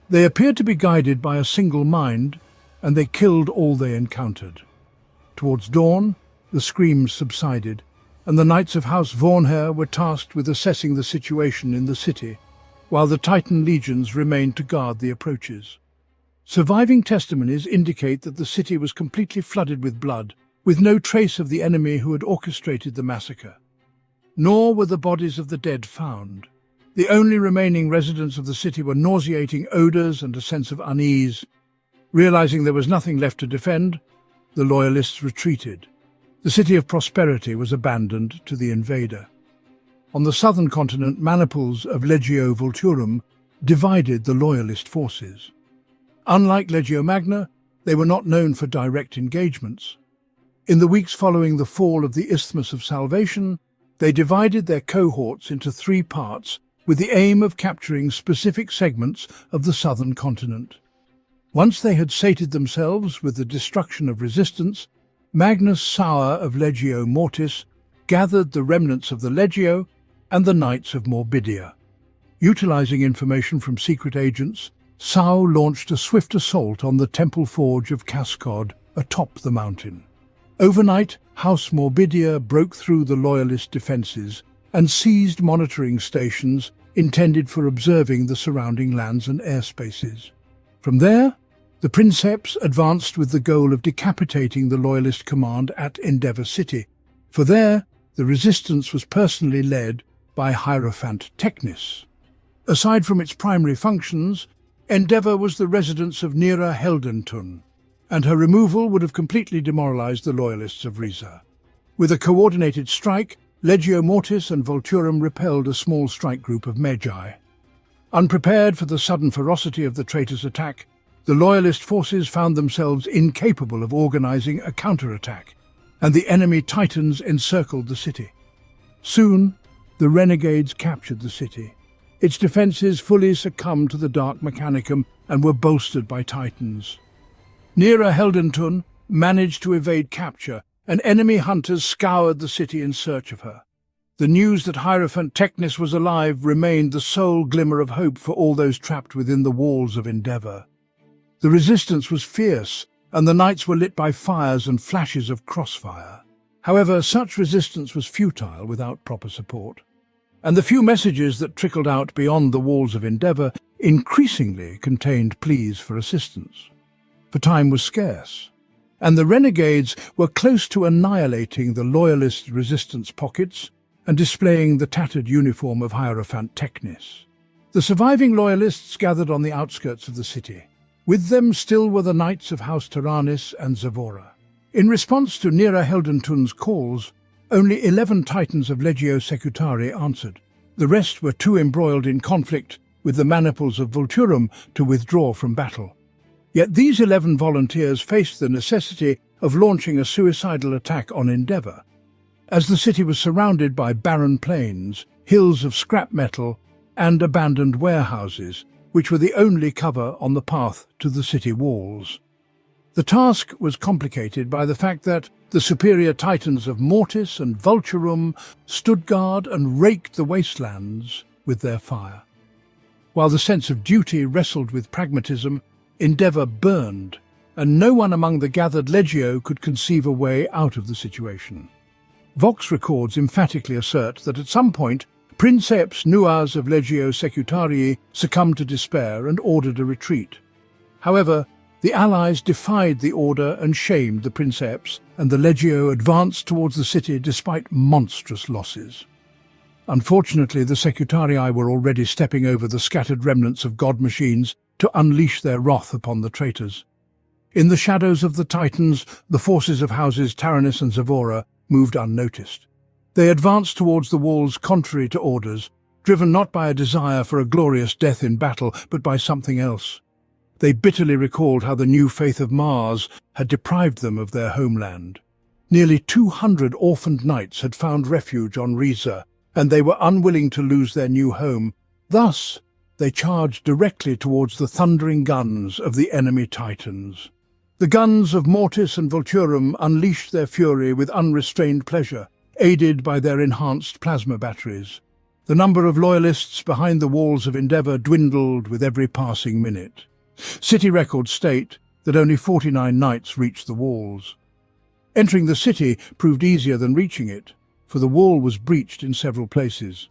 [SPEAKER 1] They appeared to be guided by a single mind, and they killed all they encountered. Towards dawn, the screams subsided, and the Knights of House Vornher were tasked with assessing the situation in the city, while the Titan legions remained to guard the approaches. Surviving testimonies indicate that the city was completely flooded with blood, with no trace of the enemy who had orchestrated the massacre. Nor were the bodies of the dead found. The only remaining residents of the city were nauseating odours and a sense of unease. Realizing there was nothing left to defend, the Loyalists retreated. The City of Prosperity was abandoned to the invader. On the southern continent, maniples of Legio Vulturum divided the Loyalist forces. Unlike Legio Magna, they were not known for direct engagements. In the weeks following the fall of the Isthmus of Salvation, they divided their cohorts into 3 parts with the aim of capturing specific segments of the southern continent. Once they had sated themselves with the destruction of resistance, Magnus Sauer of Legio Mortis gathered the remnants of the Legio and the Knights of Morbidia. Utilizing information from secret agents, Sau launched a swift assault on the temple forge of Cascod atop the mountain. Overnight, House Morbidia broke through the Loyalist defences and seized monitoring stations intended for observing the surrounding lands and airspaces. From there, the Princeps advanced with the goal of decapitating the Loyalist command at Endeavour City, for there the resistance was personally led by Hierophant Technis. Aside from its primary functions, Endeavour was the residence of Nera Heldentun, and her removal would have completely demoralized the Loyalists of Ryza. With a coordinated strike, Legio Mortis and Vulturum repelled a small strike group of Magi. Unprepared for the sudden ferocity of the traitors' attack, the Loyalist forces found themselves incapable of organizing a counterattack, and the enemy Titans encircled the city. Soon, the renegades captured the city. Its defences fully succumbed to the Dark Mechanicum and were bolstered by Titans. Nera Heldentun managed to evade capture, and enemy hunters scoured the city in search of her. The news that Hierophant Technis was alive remained the sole glimmer of hope for all those trapped within the walls of Endeavour. The resistance was fierce, and the nights were lit by fires and flashes of crossfire. However, such resistance was futile without proper support, and the few messages that trickled out beyond the walls of Endeavour increasingly contained pleas for assistance. For time was scarce, and the renegades were close to annihilating the loyalist resistance pockets and displaying the tattered uniform of Hierophant Technis. The surviving loyalists gathered on the outskirts of the city. With them still were the knights of House Taranis and Zavora. In response to Nera Heldentun's calls, only 11 titans of Legio Secutari answered. The rest were too embroiled in conflict with the maniples of Vulturum to withdraw from battle. Yet these 11 volunteers faced the necessity of launching a suicidal attack on Endeavour, as the city was surrounded by barren plains, hills of scrap metal, and abandoned warehouses, which were the only cover on the path to the city walls. The task was complicated by the fact that the superior titans of Mortis and Vulturum stood guard and raked the wastelands with their fire. While the sense of duty wrestled with pragmatism, Endeavour burned, and no one among the gathered Legio could conceive a way out of the situation. Vox records emphatically assert that at some point, Princeps Nuas of Legio Secutarii succumbed to despair and ordered a retreat. However, the Allies defied the order and shamed the Princeps, and the Legio advanced towards the city despite monstrous losses. Unfortunately, the Secutarii were already stepping over the scattered remnants of god machines to unleash their wrath upon the traitors. In the shadows of the Titans, the forces of houses Taranis and Zavora moved unnoticed. They advanced towards the walls contrary to orders, driven not by a desire for a glorious death in battle, but by something else. They bitterly recalled how the new faith of Mars had deprived them of their homeland. Nearly 200 orphaned knights had found refuge on Ryza, and they were unwilling to lose their new home. Thus, they charged directly towards the thundering guns of the enemy Titans. The guns of Mortis and Vulturum unleashed their fury with unrestrained pleasure, aided by their enhanced plasma batteries. The number of loyalists behind the walls of Endeavour dwindled with every passing minute. City records state that only 49 knights reached the walls. Entering the city proved easier than reaching it, for the wall was breached in several places.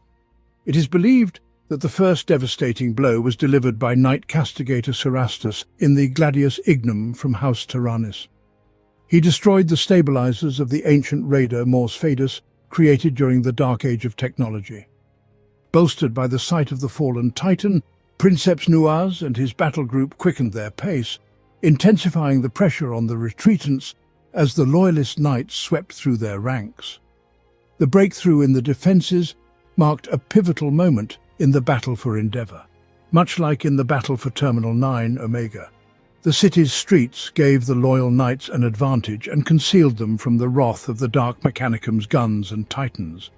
[SPEAKER 1] It is believed that the first devastating blow was delivered by Knight Castigator Cerastus in the Gladius Ignum from House Taranis. He destroyed the stabilizers of the ancient raider Mors Fadus, created during the Dark Age of technology. Bolstered by the sight of the fallen Titan, Princeps Nuas and his battle group quickened their pace, intensifying the pressure on the retreatants as the loyalist knights swept through their ranks. The breakthrough in the defences marked a pivotal moment in the battle for Endeavour. Much like in the battle for Terminal 9 Omega, the city's streets gave the loyal knights an advantage and concealed them from the wrath of the Dark Mechanicum's guns and titans.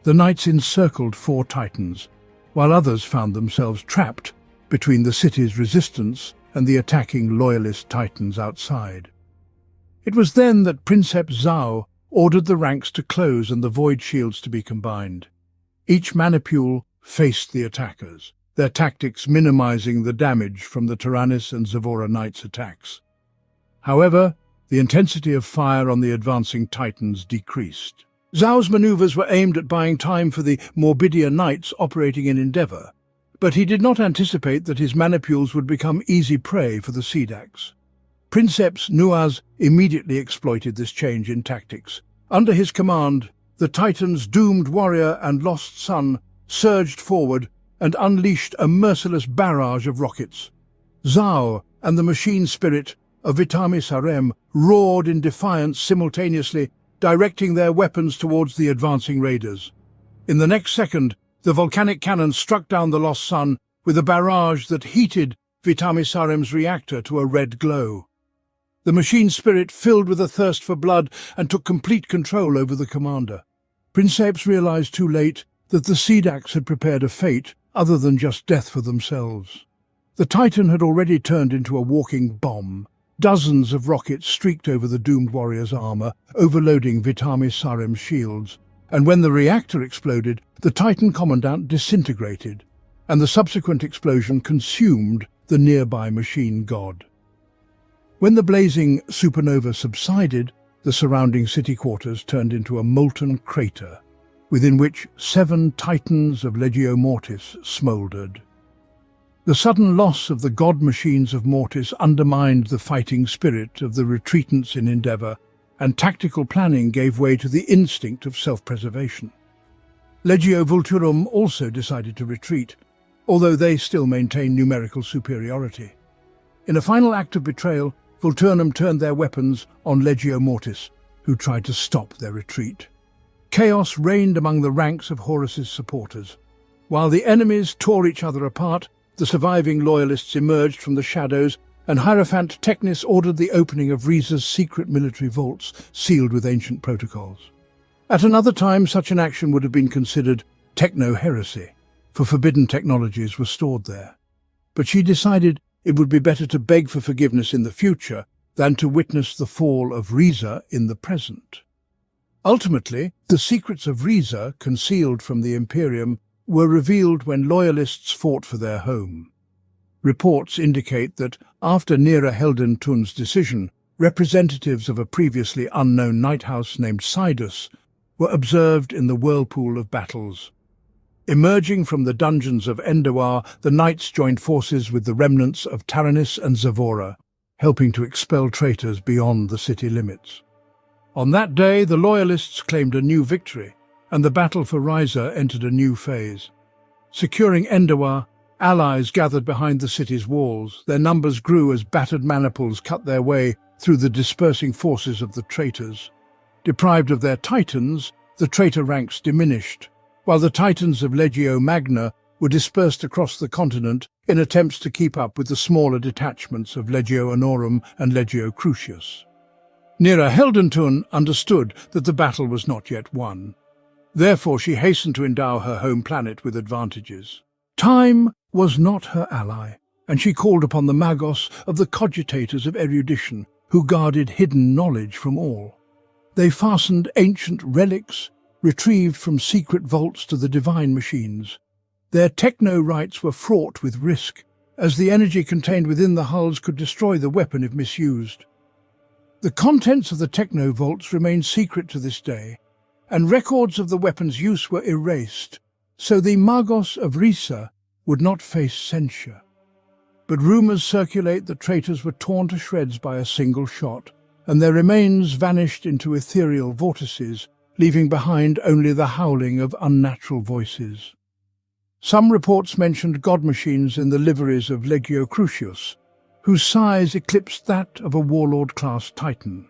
[SPEAKER 1] The knights encircled 4 titans, while others found themselves trapped between the city's resistance and the attacking loyalist titans outside. It was then that Princeps Zhao ordered the ranks to close and the void shields to be combined. Each manipule faced the attackers, their tactics minimizing the damage from the Taranis and Zavora knights' attacks. However, the intensity of fire on the advancing titans decreased. Zhao's maneuvers were aimed at buying time for the Morbidia knights operating in Endeavour, but he did not anticipate that his manipules would become easy prey for the Sedax. Princeps Nuas immediately exploited this change in tactics. Under his command, the Titan's doomed warrior and lost son surged forward and unleashed a merciless barrage of rockets. Zhao and the machine spirit of Vitamis Harem roared in defiance simultaneously, directing their weapons towards the advancing raiders. In the next second, the volcanic cannon struck down the lost sun with a barrage that heated Vitamis Harem's reactor to a red glow. The machine spirit filled with a thirst for blood and took complete control over the commander. Princeps realized too late that the Sedax had prepared a fate other than just death for themselves. The Titan had already turned into a walking bomb. Dozens of rockets streaked over the doomed warrior's armor, overloading Vitamis Harem's shields, and when the reactor exploded, the Titan commandant disintegrated, and the subsequent explosion consumed the nearby machine god. When the blazing supernova subsided, the surrounding city quarters turned into a molten crater, within which 7 Titans of Legio Mortis smouldered. The sudden loss of the god machines of Mortis undermined the fighting spirit of the retreatants in Endeavour, and tactical planning gave way to the instinct of self-preservation. Legio Vulturum also decided to retreat, although they still maintained numerical superiority. In a final act of betrayal, Vulturnum turned their weapons on Legio Mortis, who tried to stop their retreat. Chaos reigned among the ranks of Horus's supporters. While the enemies tore each other apart, the surviving loyalists emerged from the shadows, and Hierophant Technis ordered the opening of Ryza's secret military vaults, sealed with ancient protocols. At another time, such an action would have been considered techno-heresy, for forbidden technologies were stored there. But she decided it would be better to beg for forgiveness in the future than to witness the fall of Ryza in the present. Ultimately, the secrets of Ryza, concealed from the Imperium, were revealed when loyalists fought for their home. Reports indicate that, after Nera Heldentun's decision, representatives of a previously unknown night house named Sidus were observed in the whirlpool of battles. Emerging from the dungeons of Endawar, the knights joined forces with the remnants of Taranis and Zavora, helping to expel traitors beyond the city limits. On that day, the Loyalists claimed a new victory, and the battle for Ryza entered a new phase. Securing Endawar, allies gathered behind the city's walls. Their numbers grew as battered maniples cut their way through the dispersing forces of the traitors. Deprived of their titans, the traitor ranks diminished, while the Titans of Legio Magna were dispersed across the continent in attempts to keep up with the smaller detachments of Legio Honorum and Legio Crucius. Nera Heldentun understood that the battle was not yet won. Therefore, she hastened to endow her home planet with advantages. Time was not her ally, and she called upon the magos of the cogitators of erudition, who guarded hidden knowledge from all. They fastened ancient relics, retrieved from secret vaults, to the divine machines. Their techno-rites were fraught with risk, as the energy contained within the hulls could destroy the weapon if misused. The contents of the techno-vaults remain secret to this day, and records of the weapon's use were erased, so the Magos of Ryza would not face censure. But rumors circulate that traitors were torn to shreds by a single shot, and their remains vanished into ethereal vortices, leaving behind only the howling of unnatural voices. Some reports mentioned god machines in the liveries of Legio Crucius, whose size eclipsed that of a warlord-class Titan.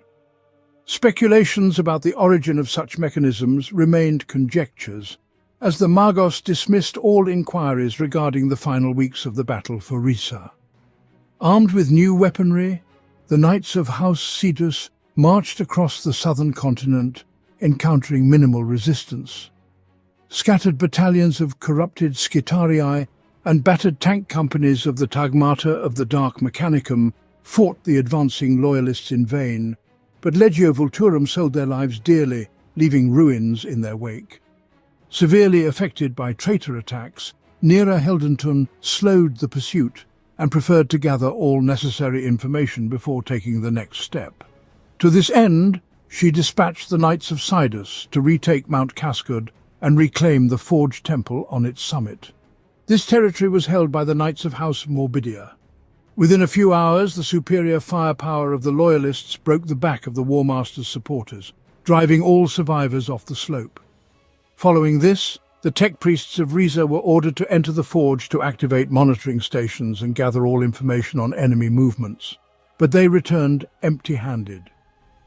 [SPEAKER 1] Speculations about the origin of such mechanisms remained conjectures, as the Magos dismissed all inquiries regarding the final weeks of the battle for Ryza. Armed with new weaponry, the Knights of House Sidus marched across the southern continent, encountering minimal resistance. Scattered battalions of corrupted Skitarii and battered tank companies of the Tagmata of the Dark Mechanicum fought the advancing loyalists in vain, but Legio Vulturum sold their lives dearly, leaving ruins in their wake. Severely affected by traitor attacks, Nera Heldentun slowed the pursuit and preferred to gather all necessary information before taking the next step. To this end, she dispatched the Knights of Sidus to retake Mount Cascade and reclaim the Forge Temple on its summit. This territory was held by the Knights of House Morbidia. Within a few hours, the superior firepower of the Loyalists broke the back of the War Master's supporters, driving all survivors off the slope. Following this, the tech priests of Ryza were ordered to enter the forge to activate monitoring stations and gather all information on enemy movements. But they returned empty-handed.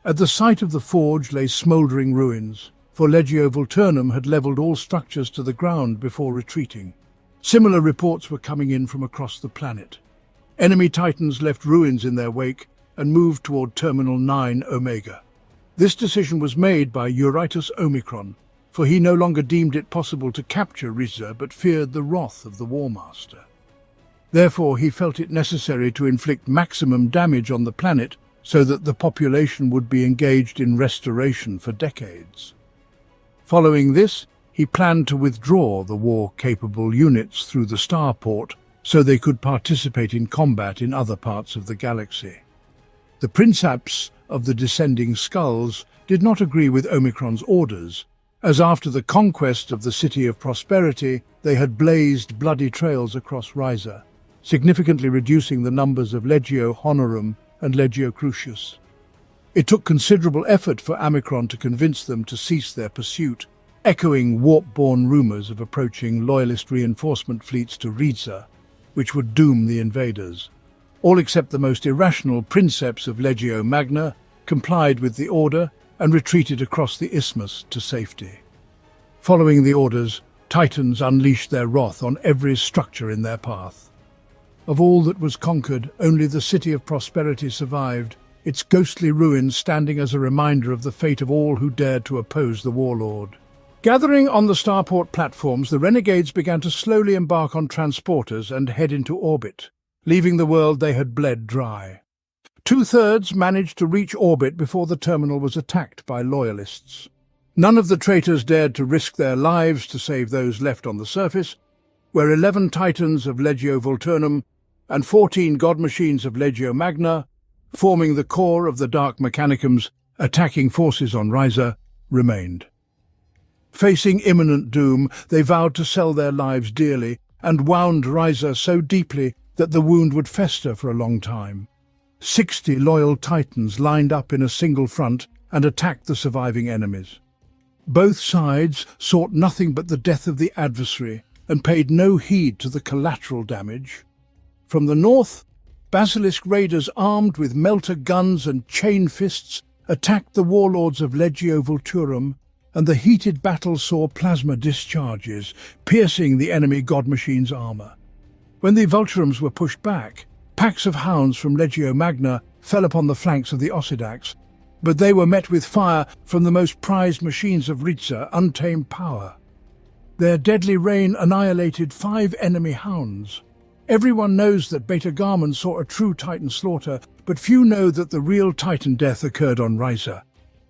[SPEAKER 1] At the site of the forge lay smouldering ruins, for Legio Vulturnum had levelled all structures to the ground before retreating. Similar reports were coming in from across the planet. Enemy Titans left ruins in their wake and moved toward Terminal 9 Omega. This decision was made by Eurytus Omicron, for he no longer deemed it possible to capture Ryza but feared the wrath of the War Master. Therefore, he felt it necessary to inflict maximum damage on the planet so that the population would be engaged in restoration for decades. Following this, he planned to withdraw the war-capable units through the starport so they could participate in combat in other parts of the galaxy. The princeps of the descending skulls did not agree with Omicron's orders, as after the conquest of the City of Prosperity, they had blazed bloody trails across Ryza, significantly reducing the numbers of Legio Honorum and Legio Crucius. It took considerable effort for Omicron to convince them to cease their pursuit, echoing warp-born rumors of approaching loyalist reinforcement fleets to Ryza, which would doom the invaders. All except the most irrational princeps of Legio Magna complied with the order and retreated across the isthmus to safety. Following the orders, Titans unleashed their wrath on every structure in their path. Of all that was conquered, only the City of Prosperity survived, its ghostly ruins standing as a reminder of the fate of all who dared to oppose the warlord. Gathering on the starport platforms, the renegades began to slowly embark on transporters and head into orbit, leaving the world they had bled dry. Two-thirds managed to reach orbit before the terminal was attacked by loyalists. None of the traitors dared to risk their lives to save those left on the surface, where 11 Titans of Legio Vulturnum and 14 God Machines of Legio Magna, forming the core of the Dark Mechanicum's attacking forces on Ryza, remained. Facing imminent doom, they vowed to sell their lives dearly and wound Ryza so deeply that the wound would fester for a long time. 60 loyal Titans lined up in a single front and attacked the surviving enemies. Both sides sought nothing but the death of the adversary and paid no heed to the collateral damage. From the north, Basilisk raiders armed with melter guns and chain fists attacked the warlords of Legio Vulturum, and the heated battle saw plasma discharges, piercing the enemy God Machine's armor. When the Vulturums were pushed back, packs of hounds from Legio Magna fell upon the flanks of the Ossidacs, but they were met with fire from the most prized machines of Ryza, untamed power. Their deadly rain annihilated 5 enemy hounds. Everyone knows that Beta Garmon saw a true Titan slaughter, but few know that the real Titan death occurred on Ryza.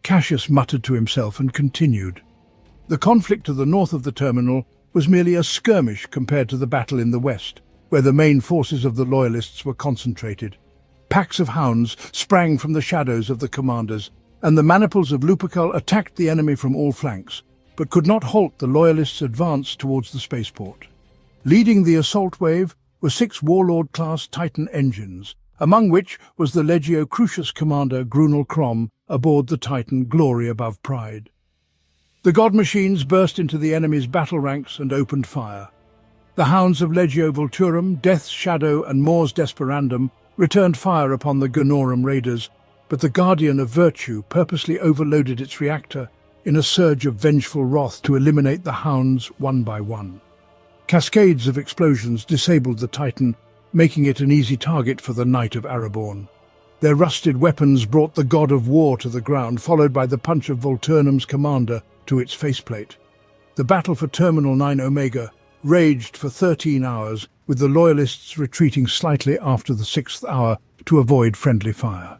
[SPEAKER 1] Cassius muttered to himself and continued. The conflict to the north of the terminal was merely a skirmish compared to the battle in the west, where the main forces of the Loyalists were concentrated. Packs of hounds sprang from the shadows of the commanders, and the maniples of Lupercal attacked the enemy from all flanks, but could not halt the Loyalists' advance towards the spaceport. Leading the assault wave were 6 Warlord-class Titan engines, among which was the Legio Crucius commander Grunal Crom aboard the Titan Glory Above Pride. The God Machines burst into the enemy's battle ranks and opened fire. The hounds of Legio Vulturum, Death's Shadow and Mors Desperandum returned fire upon the Ganorum raiders, but the Guardian of Virtue purposely overloaded its reactor in a surge of vengeful wrath to eliminate the hounds one by one. Cascades of explosions disabled the Titan, making it an easy target for the Knight of Araborn. Their rusted weapons brought the God of War to the ground, followed by the punch of Vulturnum's commander to its faceplate. The battle for Terminal 9 Omega raged for 13 hours, with the Loyalists retreating slightly after the 6th hour to avoid friendly fire.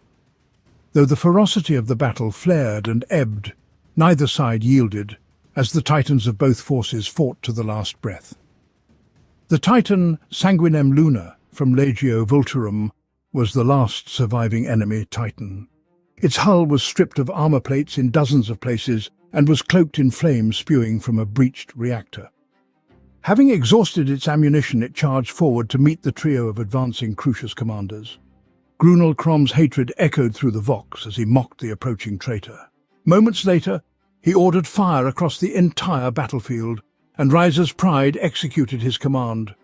[SPEAKER 1] Though the ferocity of the battle flared and ebbed, neither side yielded, as the Titans of both forces fought to the last breath. The Titan Sanguinem Luna from Legio Vulturum was the last surviving enemy Titan. Its hull was stripped of armor plates in dozens of places and was cloaked in flames spewing from a breached reactor. Having exhausted its ammunition, it charged forward to meet the trio of advancing Crucius commanders. Grunal Crom's hatred echoed through the Vox as he mocked the approaching traitor. Moments later, he ordered fire across the entire battlefield, and Ryza's pride executed his command.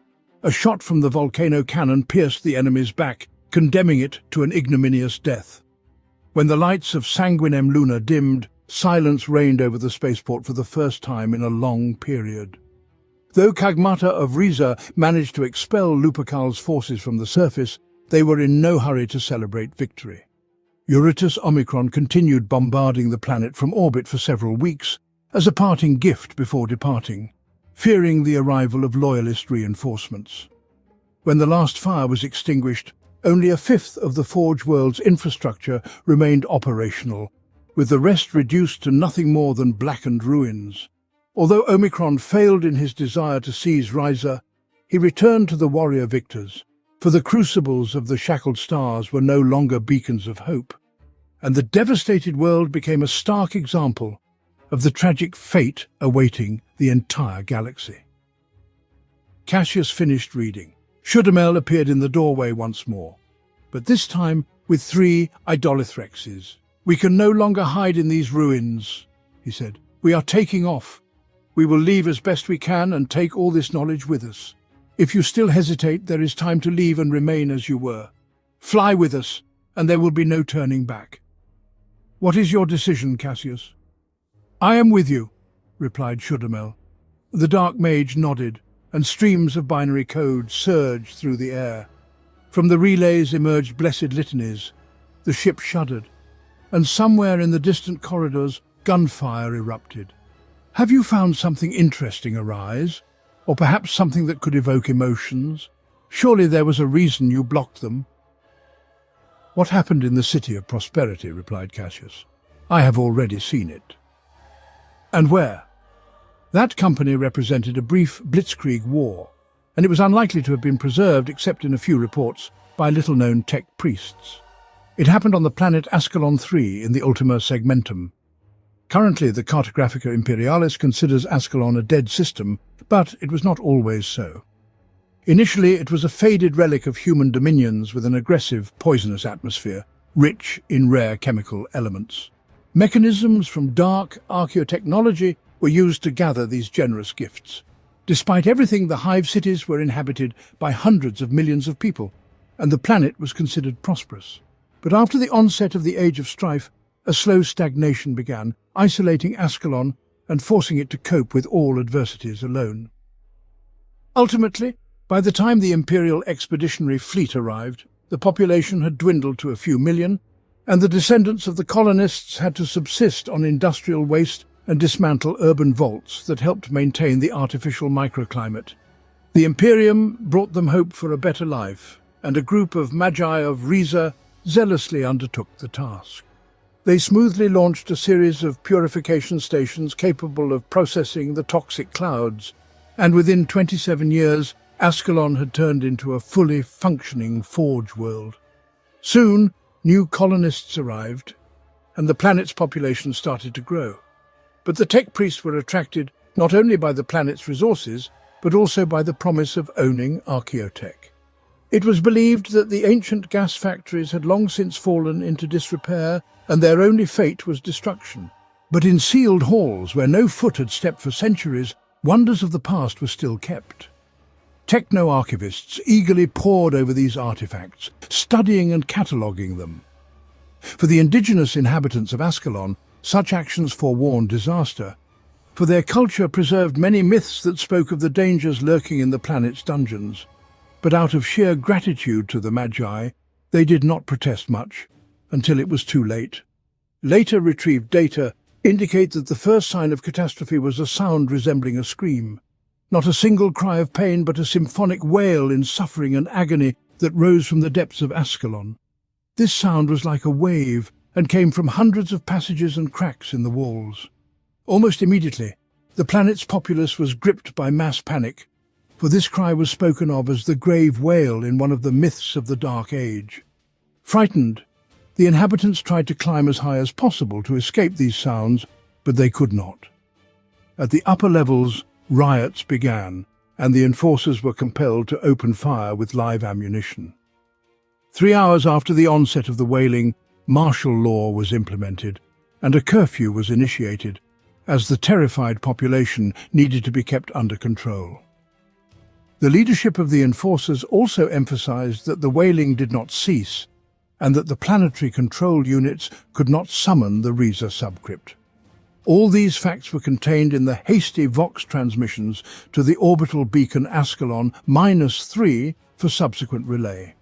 [SPEAKER 1] A shot from the volcano cannon pierced the enemy's back, condemning it to an ignominious death. When the lights of Sanguinem Luna dimmed, silence reigned over the spaceport for the first time in a long period. Though Kagmata of Ryza managed to expel Lupercal's forces from the surface, they were in no hurry to celebrate victory. Eurytus Omicron continued bombarding the planet from orbit for several weeks, as a parting gift before departing, fearing the arrival of Loyalist reinforcements. When the last fire was extinguished, only a fifth of the Forge World's infrastructure remained operational, with the rest reduced to nothing more than blackened ruins. Although Omicron failed in his desire to seize Ryza, he returned to the warrior victors, for the crucibles of the shackled stars were no longer beacons of hope, and the devastated world became a stark example of the tragic fate awaiting the entire galaxy. Cassius finished reading. Shudamel appeared in the doorway once more, but this time with 3 idolothrexes. "We can no longer hide in these ruins," he said. "We are taking off. We will leave as best we can and take all this knowledge with us. If you still hesitate, there is time to leave and remain as you were. Fly with us, and there will be no turning back." "What is your decision, Cassius?" "I am with you," replied Shudamel. The Dark Mage nodded, and streams of binary code surged through the air. From the relays emerged blessed litanies. The ship shuddered, and somewhere in the distant corridors, gunfire erupted. "Have you found something interesting arise? Or perhaps something that could evoke emotions? Surely there was a reason you blocked them." "What happened in the City of Prosperity?" replied Cassius. "I have already seen it." "And where?" "That company represented a brief blitzkrieg war, and it was unlikely to have been preserved except in a few reports by little-known tech priests. It happened on the planet Ascalon 3 in the Ultima Segmentum. Currently, the Cartographica Imperialis considers Ascalon a dead system, but it was not always so. Initially, it was a faded relic of human dominions with an aggressive, poisonous atmosphere, rich in rare chemical elements. Mechanisms from dark archaeotechnology were used to gather these generous gifts. Despite everything, the hive cities were inhabited by hundreds of millions of people, and the planet was considered prosperous. But after the onset of the Age of Strife, a slow stagnation began, isolating Ascalon and forcing it to cope with all adversities alone. Ultimately, by the time the Imperial Expeditionary Fleet arrived, the population had dwindled to a few million, and the descendants of the colonists had to subsist on industrial waste and dismantle urban vaults that helped maintain the artificial microclimate. The Imperium brought them hope for a better life, and a group of Magi of Ryza zealously undertook the task. They smoothly launched a series of purification stations capable of processing the toxic clouds, and within 27 years, Ascalon had turned into a fully functioning forge world. Soon, new colonists arrived, and the planet's population started to grow. But the tech priests were attracted not only by the planet's resources, but also by the promise of owning archaeotech. It was believed that the ancient gas factories had long since fallen into disrepair, and their only fate was destruction. But in sealed halls where no foot had stepped for centuries, wonders of the past were still kept. Techno-archivists eagerly pored over these artifacts, studying and cataloguing them. For the indigenous inhabitants of Ascalon, such actions forewarned disaster, for their culture preserved many myths that spoke of the dangers lurking in the planet's dungeons. But out of sheer gratitude to the Magi, they did not protest much, until it was too late. Later retrieved data indicate that the first sign of catastrophe was a sound resembling a scream. Not a single cry of pain, but a symphonic wail in suffering and agony that rose from the depths of Ascalon. This sound was like a wave and came from hundreds of passages and cracks in the walls. Almost immediately, the planet's populace was gripped by mass panic, for this cry was spoken of as the grave wail in one of the myths of the Dark Age. Frightened, the inhabitants tried to climb as high as possible to escape these sounds, but they could not. At the upper levels, riots began, and the enforcers were compelled to open fire with live ammunition. 3 hours after the onset of the wailing, martial law was implemented, and a curfew was initiated, as the terrified population needed to be kept under control. The leadership of the enforcers also emphasized that the wailing did not cease, and that the planetary control units could not summon the Ryza subcrypt. All these facts were contained in the hasty Vox transmissions to the orbital beacon Ascalon -3 for subsequent relay.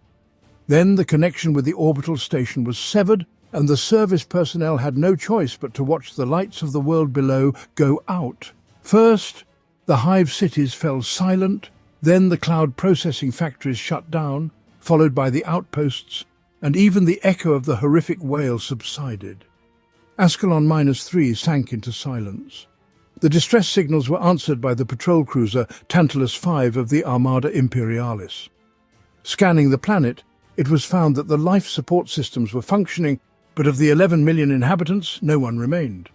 [SPEAKER 1] Then the connection with the orbital station was severed, and the service personnel had no choice but to watch the lights of the world below go out. First, the hive cities fell silent, then the cloud processing factories shut down, followed by the outposts, and even the echo of the horrific wail subsided. Ascalon-3 sank into silence. The distress signals were answered by the patrol cruiser Tantalus V of the Armada Imperialis. Scanning the planet, it was found that the life support systems were functioning, but of the 11 million inhabitants, no one remained.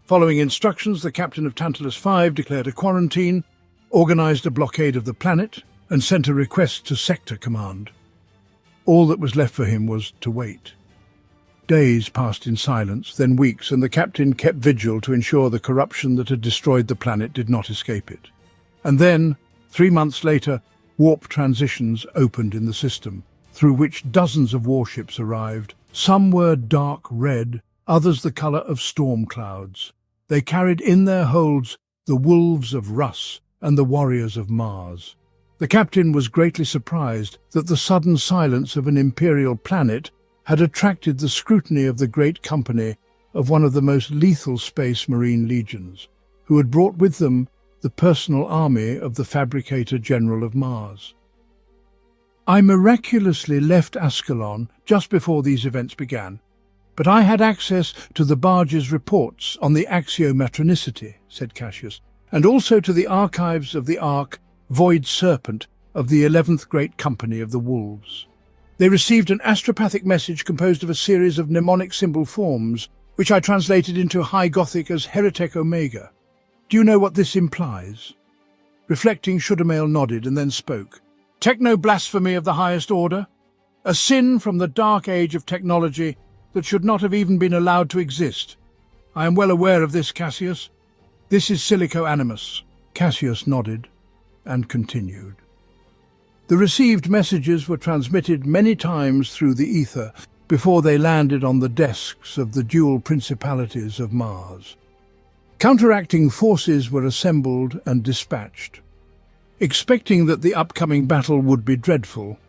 [SPEAKER 1] Following instructions, the captain of Tantalus V declared a quarantine, organized a blockade of the planet, and sent a request to Sector Command. All that was left for him was to wait. Days passed in silence, then weeks, and the captain kept vigil to ensure the corruption that had destroyed the planet did not escape it. And then, 3 months later, warp transitions opened in the system, through which dozens of warships arrived. Some were dark red, others the color of storm clouds. They carried in their holds the wolves of Rus and the warriors of Mars. The captain was greatly surprised that the sudden silence of an imperial planet had attracted the scrutiny of the great company of one of the most lethal space marine legions, who had brought with them the personal army of the Fabricator General of Mars. I miraculously left Ascalon just before these events began, but I had access to the barge's reports on the axiometronicity, said Cassius, and also to the archives of the Ark Void Serpent of the 11th Great Company of the Wolves. They received an astropathic message composed of a series of mnemonic symbol forms, which I translated into High Gothic as Heretic Omega. Do you know what this implies? Reflecting, Shudamail nodded and then spoke. Techno-blasphemy of the highest order? A sin from the dark age of technology that should not have even been allowed to exist. I am well aware of this, Cassius. This is Silico Animus. Cassius nodded and continued. The received messages were transmitted many times through the ether before they landed on the desks of the dual principalities of Mars. Counteracting forces were assembled and dispatched. Expecting that the upcoming battle would be dreadful,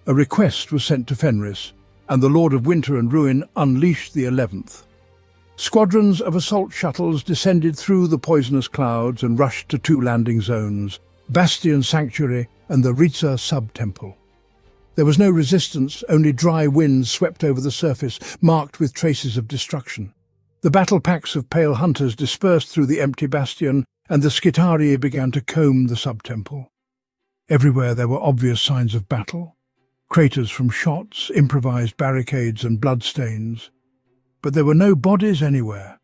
[SPEAKER 1] a request was sent to Fenris, and the Lord of Winter and Ruin unleashed the 11th. Squadrons of assault shuttles descended through the poisonous clouds and rushed to 2 landing zones, Bastion Sanctuary and the Ryza sub-temple. There was no resistance, only dry winds swept over the surface, marked with traces of destruction. The battle packs of pale hunters dispersed through the empty bastion, and the Skitarii began to comb the sub-temple. Everywhere there were obvious signs of battle, craters from shots, improvised barricades and bloodstains. But there were no bodies anywhere,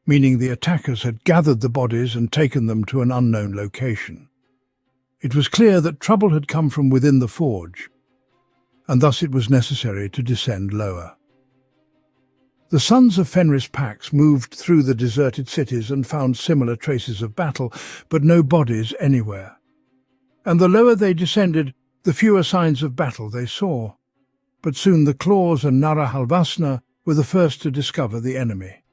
[SPEAKER 1] meaning the attackers had gathered the bodies and taken them to an unknown location. It was clear that trouble had come from within the forge, and thus it was necessary to descend lower. The sons of Fenris Pax moved through the deserted cities and found similar traces of battle, but no bodies anywhere. And the lower they descended, the fewer signs of battle they saw. But soon the Claws and Nara Halvasna were the first to discover the enemy.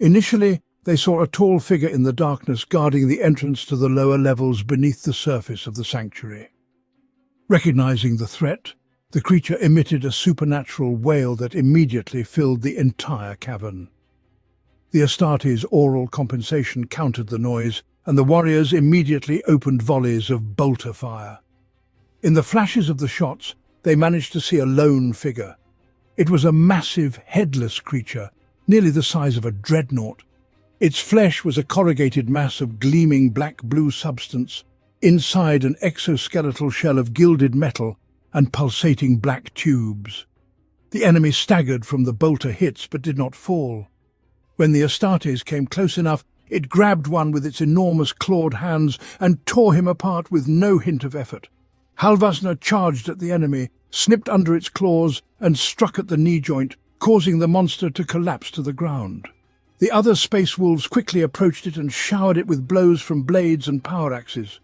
[SPEAKER 1] Initially, they saw a tall figure in the darkness guarding the entrance to the lower levels beneath the surface of the sanctuary. Recognizing the threat, the creature emitted a supernatural wail that immediately filled the entire cavern. The Astartes' oral compensation countered the noise, and the warriors immediately opened volleys of bolter fire. In the flashes of the shots, they managed to see a lone figure. It was a massive, headless creature, nearly the size of a dreadnought. Its flesh was a corrugated mass of gleaming black-blue substance, inside an exoskeletal shell of gilded metal and pulsating black tubes. The enemy staggered from the bolter hits but did not fall. When the Astartes came close enough, it grabbed one with its enormous clawed hands and tore him apart with no hint of effort. Halvasna charged at the enemy, snipped under its claws and struck at the knee joint, causing the monster to collapse to the ground. The other space wolves quickly approached it and showered it with blows from blades and power axes.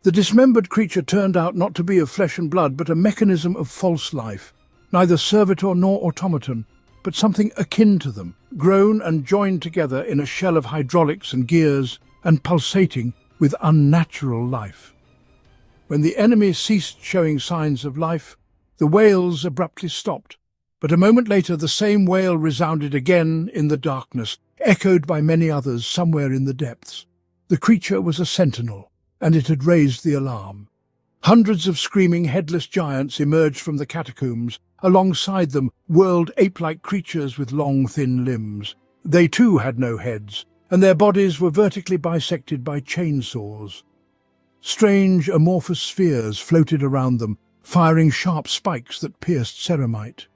[SPEAKER 1] The dismembered creature turned out not to be of flesh and blood, but a mechanism of false life, neither servitor nor automaton, but something akin to them, grown and joined together in a shell of hydraulics and gears, and pulsating with unnatural life. When the enemy ceased showing signs of life, the wails abruptly stopped, but a moment later the same wail resounded again in the darkness, echoed by many others somewhere in the depths. The creature was a sentinel, and it had raised the alarm. Hundreds of screaming headless giants emerged from the catacombs, Alongside them whirled ape-like creatures with long, thin limbs. They too had no heads, and their bodies were vertically bisected by chainsaws. Strange, amorphous spheres floated around them, firing sharp spikes that pierced ceramite.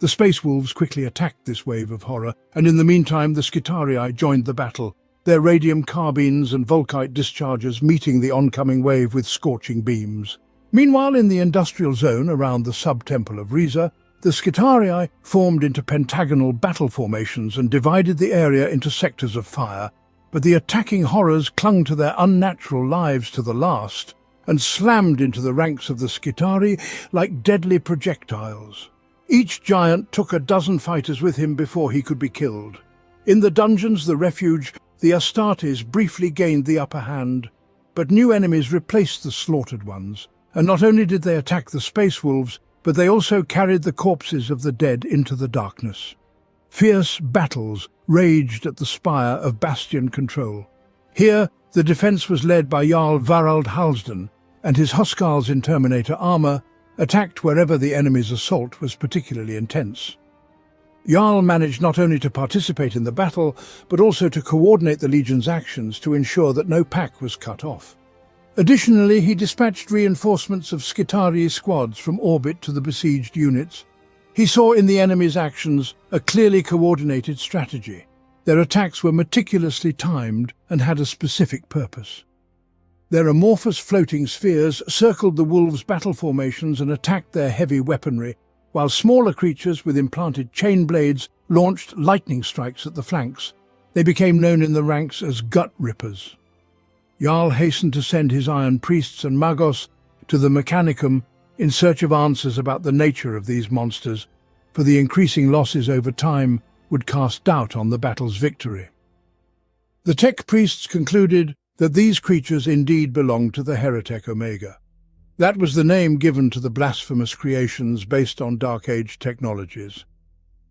[SPEAKER 1] The space wolves quickly attacked this wave of horror, and in the meantime the Skitarii joined the battle, their radium carbines and volkite discharges meeting the oncoming wave with scorching beams. Meanwhile, in the industrial zone around the sub-temple of Ryza, the Skitarii formed into pentagonal battle formations and divided the area into sectors of fire, but the attacking horrors clung to their unnatural lives to the last and slammed into the ranks of the Skitarii like deadly projectiles. Each giant took a dozen fighters with him before he could be killed. In the dungeons, the refuge, the Astartes briefly gained the upper hand, but new enemies replaced the slaughtered ones, and not only did they attack the space wolves, but they also carried the corpses of the dead into the darkness. Fierce battles raged at the spire of Bastion Control. Here, the defense was led by Jarl Varald Halsden, and his Huskarls in Terminator armor attacked wherever the enemy's assault was particularly intense. Jarl managed not only to participate in the battle, but also to coordinate the Legion's actions to ensure that no pack was cut off. Additionally, he dispatched reinforcements of Skitarii squads from orbit to the besieged units. He saw in the enemy's actions a clearly coordinated strategy. Their attacks were meticulously timed and had a specific purpose. Their amorphous floating spheres circled the wolves' battle formations and attacked their heavy weaponry, while smaller creatures with implanted chain blades launched lightning strikes at the flanks. They became known in the ranks as Gut Rippers. Jarl hastened to send his Iron Priests and Magos to the Mechanicum in search of answers about the nature of these monsters, for the increasing losses over time would cast doubt on the battle's victory. The Tech Priests concluded that these creatures indeed belonged to the Heretic Omega. That was the name given to the blasphemous creations based on Dark Age technologies.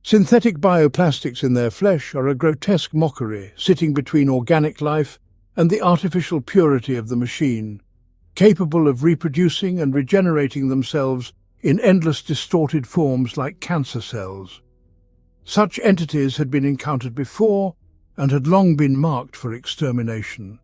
[SPEAKER 1] Synthetic bioplastics in their flesh are a grotesque mockery sitting between organic life and the artificial purity of the machine, capable of reproducing and regenerating themselves in endless distorted forms like cancer cells. Such entities had been encountered before and had long been marked for extermination.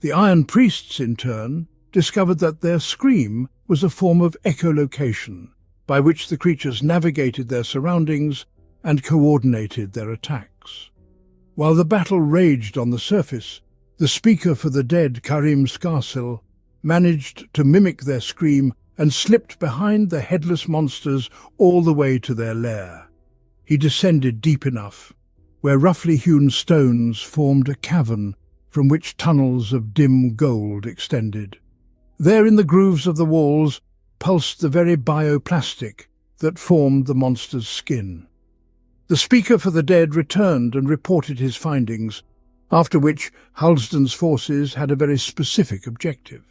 [SPEAKER 1] The Iron Priests, in turn, discovered that their scream was a form of echolocation, by which the creatures navigated their surroundings and coordinated their attacks. While the battle raged on the surface, the speaker for the dead, Karim Skarsil, managed to mimic their scream and slipped behind the headless monsters all the way to their lair. He descended deep enough, where roughly hewn stones formed a cavern from which tunnels of dim gold extended. There in the grooves of the walls pulsed the very bioplastic that formed the monster's skin. The speaker for the dead returned and reported his findings, after which Halsden's forces had a very specific objective.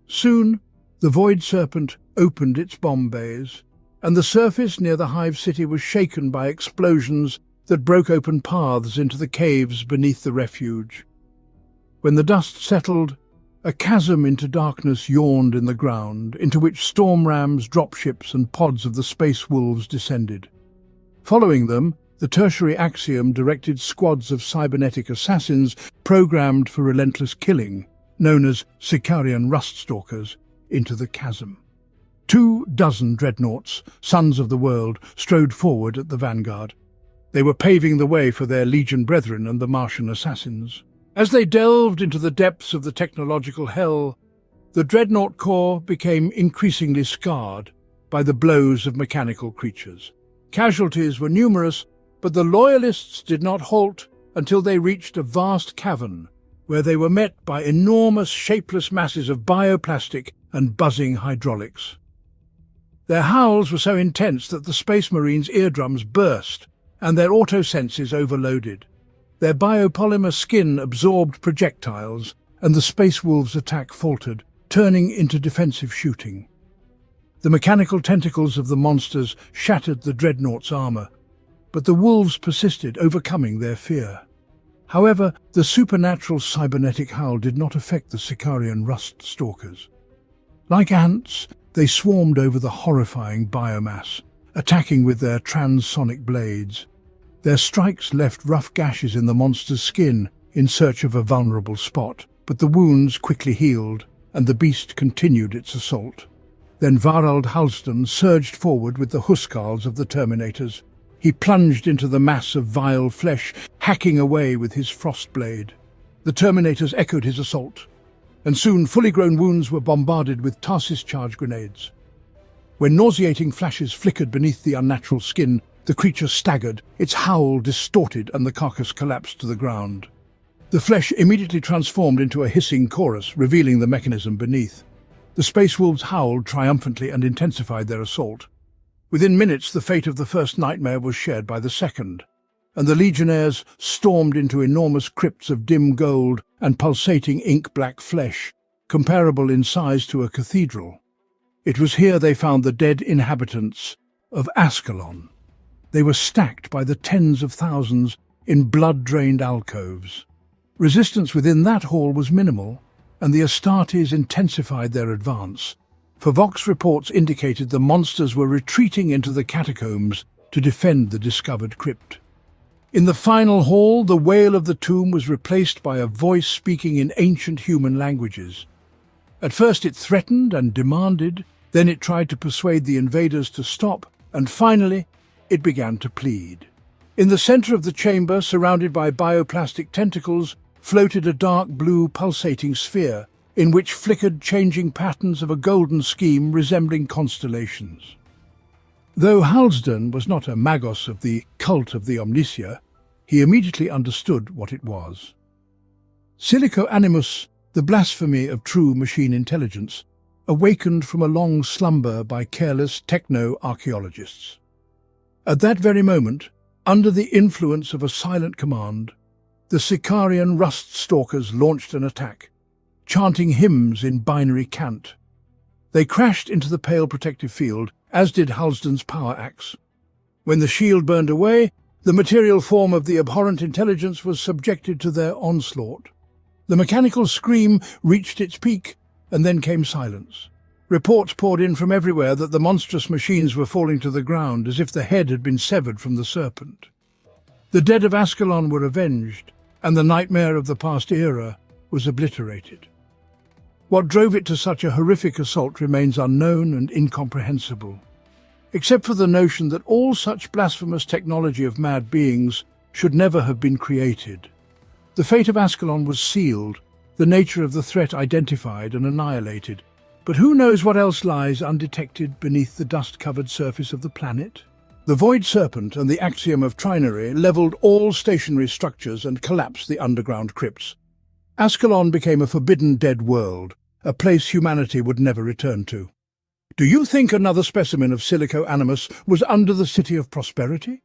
[SPEAKER 1] Soon, the Void Serpent opened its bomb bays, and the surface near the Hive City was shaken by explosions that broke open paths into the caves beneath the refuge. When the dust settled, a chasm into darkness yawned in the ground, into which storm rams, dropships, and pods of the space wolves descended. Following them, the tertiary axiom directed squads of cybernetic assassins programmed for relentless killing, known as Sicarian Ruststalkers, into the chasm. 24 dreadnoughts, sons of the world, strode forward at the vanguard. They were paving the way for their Legion brethren and the Martian assassins. As they delved into the depths of the technological hell, the dreadnought corps became increasingly scarred by the blows of mechanical creatures. Casualties were numerous, but the Loyalists did not halt until they reached a vast cavern, where they were met by enormous shapeless masses of bioplastic and buzzing hydraulics. Their howls were so intense that the Space Marines' eardrums burst and their auto-senses overloaded. Their biopolymer skin absorbed projectiles, and the Space Wolves' attack faltered, turning into defensive shooting. The mechanical tentacles of the monsters shattered the dreadnought's armor, but the wolves persisted, overcoming their fear. However, the supernatural cybernetic howl did not affect the Sicarian Ruststalkers. Like ants, They swarmed over the horrifying biomass, attacking with their transonic blades. Their strikes left rough gashes in the monster's skin in search of a vulnerable spot, but the wounds quickly healed, and the beast continued its assault. Then Varald Halston surged forward with the huskarls of the Terminators. He plunged into the mass of vile flesh, hacking away with his frost blade. The Terminators echoed his assault, and soon fully grown wounds were bombarded with Tarsis charge grenades. When nauseating flashes flickered beneath the unnatural skin, the creature staggered, its howl distorted, and the carcass collapsed to the ground. The flesh immediately transformed into a hissing chorus, revealing the mechanism beneath. The space wolves howled triumphantly and intensified their assault. Within minutes, the fate of the first nightmare was shared by the second, and the legionnaires stormed into enormous crypts of dim gold and pulsating ink-black flesh, comparable in size to a cathedral. It was here they found the dead inhabitants of Ascalon. They were stacked by the tens of thousands in blood-drained alcoves. Resistance within that hall was minimal, and the Astartes intensified their advance, for Vox reports indicated the monsters were retreating into the catacombs to defend the discovered crypt. In the final hall, the wail of the tomb was replaced by a voice speaking in ancient human languages. At first it threatened and demanded, then it tried to persuade the invaders to stop, and finally it began to plead. In the center of the chamber, surrounded by bioplastic tentacles, floated a dark blue pulsating sphere, in which flickered changing patterns of a golden scheme resembling constellations. Though Halsden was not a magos of the cult of the Omnicia, he immediately understood what it was. Silico Animus, the blasphemy of true machine intelligence, awakened from a long slumber by careless techno-archaeologists. At that very moment, under the influence of a silent command, the Sicarian rust stalkers launched an attack, chanting hymns in binary cant. They crashed into the pale protective field, as did Halsden's power axe. When the shield burned away, the material form of the abhorrent intelligence was subjected to their onslaught. The mechanical scream reached its peak, and then came silence. Reports poured in from everywhere that the monstrous machines were falling to the ground as if the head had been severed from the serpent. The dead of Ascalon were avenged, and the nightmare of the past era was obliterated. What drove it to such a horrific assault remains unknown and incomprehensible, except for the notion that all such blasphemous technology of mad beings should never have been created. The fate of Ascalon was sealed, the nature of the threat identified and annihilated, but who knows what else lies undetected beneath the dust-covered surface of the planet? The Void Serpent and the axiom of trinary leveled all stationary structures and collapsed the underground crypts. Ascalon became a forbidden dead world, a place humanity would never return to. Do you think another specimen of Silico Animus was under the City of Prosperity?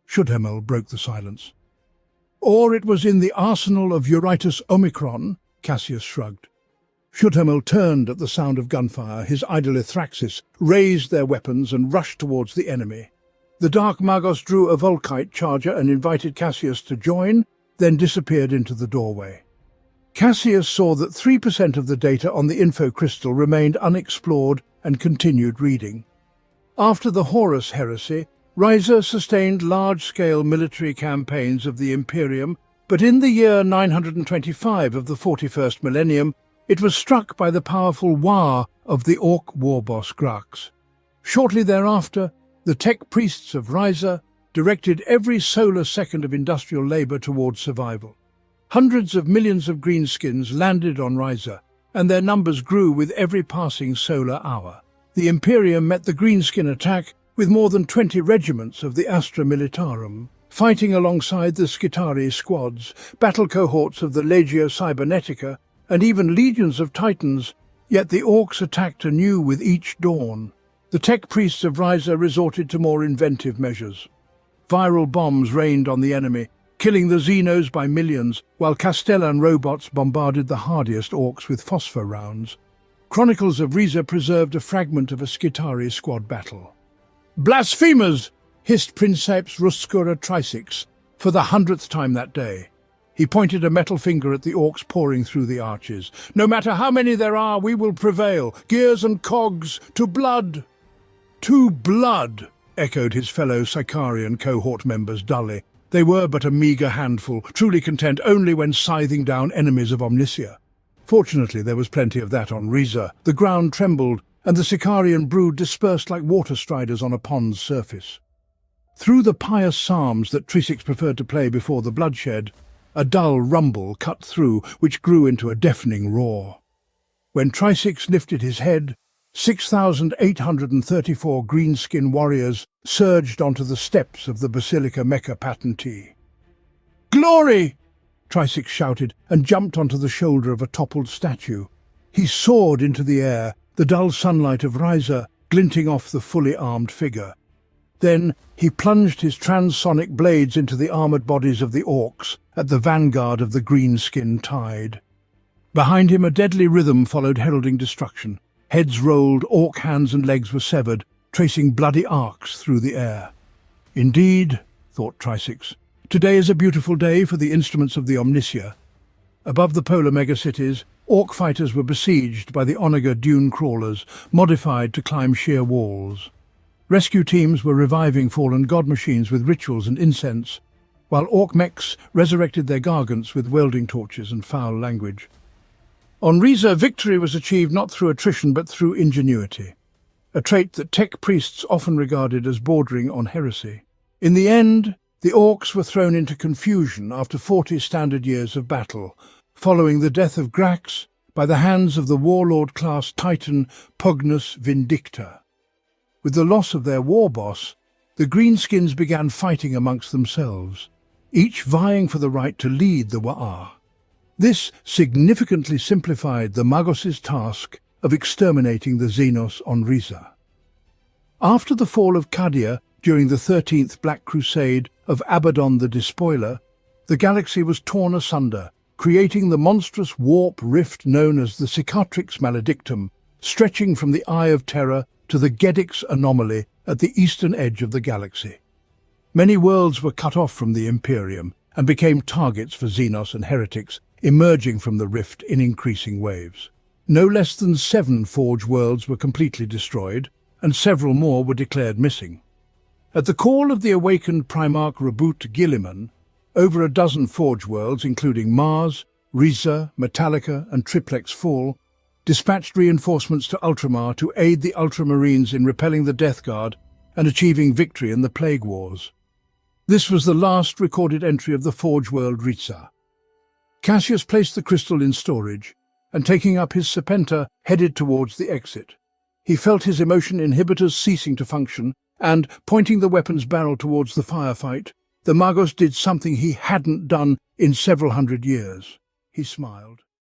[SPEAKER 1] Shudhemel broke the silence. Or it was in the arsenal of Eurytus Omicron? Cassius shrugged. Shudhemel turned at the sound of gunfire. His Idolithraxis raised their weapons and rushed towards the enemy. The Dark Magos drew a Volkite charger and invited Cassius to join, then disappeared into the doorway. Cassius saw that 3% of the data on the info crystal remained unexplored and continued reading. After the Horus heresy, Ryza sustained large-scale military campaigns of the Imperium, but in the year 925 of the 41st millennium, it was struck by the powerful Wa of the Orc war boss Grax. Shortly thereafter, the tech priests of Ryza directed every solar second of industrial labor towards survival. Hundreds of millions of greenskins landed on Ryza, and their numbers grew with every passing solar hour. The Imperium met the greenskin attack with more than 20 regiments of the Astra Militarum, fighting alongside the Skitari squads, battle cohorts of the Legio Cybernetica, and even legions of Titans, yet the Orcs attacked anew with each dawn. The tech priests of Ryza resorted to more inventive measures. Viral bombs rained on the enemy, killing the Xenos by millions, while Castellan robots bombarded the hardiest Orcs with phosphor rounds. Chronicles of Ryza preserved a fragment of a Skitari squad battle. "Blasphemers!" hissed Princeps Ruscura Trisix for the 100th time that day. He pointed a metal finger at the orcs pouring through the arches. "No matter how many there are, we will prevail. Gears and cogs, to blood!" "To blood!" echoed his fellow Sicarian cohort members dully. They were but a meagre handful, truly content only when scything down enemies of Omnicia. Fortunately, there was plenty of that on Ryza. The ground trembled, and the Sicarian brood dispersed like water striders on a pond's surface. Through the pious psalms that Trisix preferred to play before the bloodshed, a dull rumble cut through, which grew into a deafening roar. When Trisix lifted his head, 6,834 greenskin warriors surged onto the steps of the Basilica Mecca patentee. "Glory!" Trisix shouted and jumped onto the shoulder of a toppled statue. He soared into the air, the dull sunlight of Ryza glinting off the fully armed figure. Then he plunged his transonic blades into the armoured bodies of the orcs at the vanguard of the greenskin tide. Behind him a deadly rhythm followed, heralding destruction. Heads rolled, orc hands and legs were severed, tracing bloody arcs through the air. "Indeed," thought Trisix, "today is a beautiful day for the instruments of the Omnicia." Above the polar megacities, orc fighters were besieged by the onager dune crawlers, modified to climb sheer walls. Rescue teams were reviving fallen god machines with rituals and incense, while orc mechs resurrected their gargants with welding torches and foul language. On Ryza, victory was achieved not through attrition but through ingenuity, a trait that tech priests often regarded as bordering on heresy. In the end, the orcs were thrown into confusion after 40 standard years of battle, following the death of Grax by the hands of the warlord-class titan Pugnus Vindicta. With the loss of their war boss, the Greenskins began fighting amongst themselves, each vying for the right to lead the Wa'ar. This significantly simplified the Magos' task of exterminating the Xenos on Ryza. After the fall of Cadia during the 13th Black Crusade of Abaddon the Despoiler, the galaxy was torn asunder, creating the monstrous warp rift known as the Cicatrix Maledictum, stretching from the Eye of Terror to the Gedix anomaly at the eastern edge of the galaxy. Many worlds were cut off from the Imperium and became targets for Xenos and heretics, emerging from the rift in increasing waves. No less than 7 Forge worlds were completely destroyed, and several more were declared missing. At the call of the awakened Primarch Reboot Gilliman, over a dozen Forge worlds, including Mars, Ryza, Metallica and Triplex Fall, dispatched reinforcements to Ultramar to aid the Ultramarines in repelling the Death Guard and achieving victory in the Plague Wars. This was the last recorded entry of the Forge world Ryza. Cassius placed the crystal in storage and, taking up his Serpenta, headed towards the exit. He felt his emotion inhibitors ceasing to function and, pointing the weapon's barrel towards the firefight, the Magos did something he hadn't done in several hundred years. He smiled.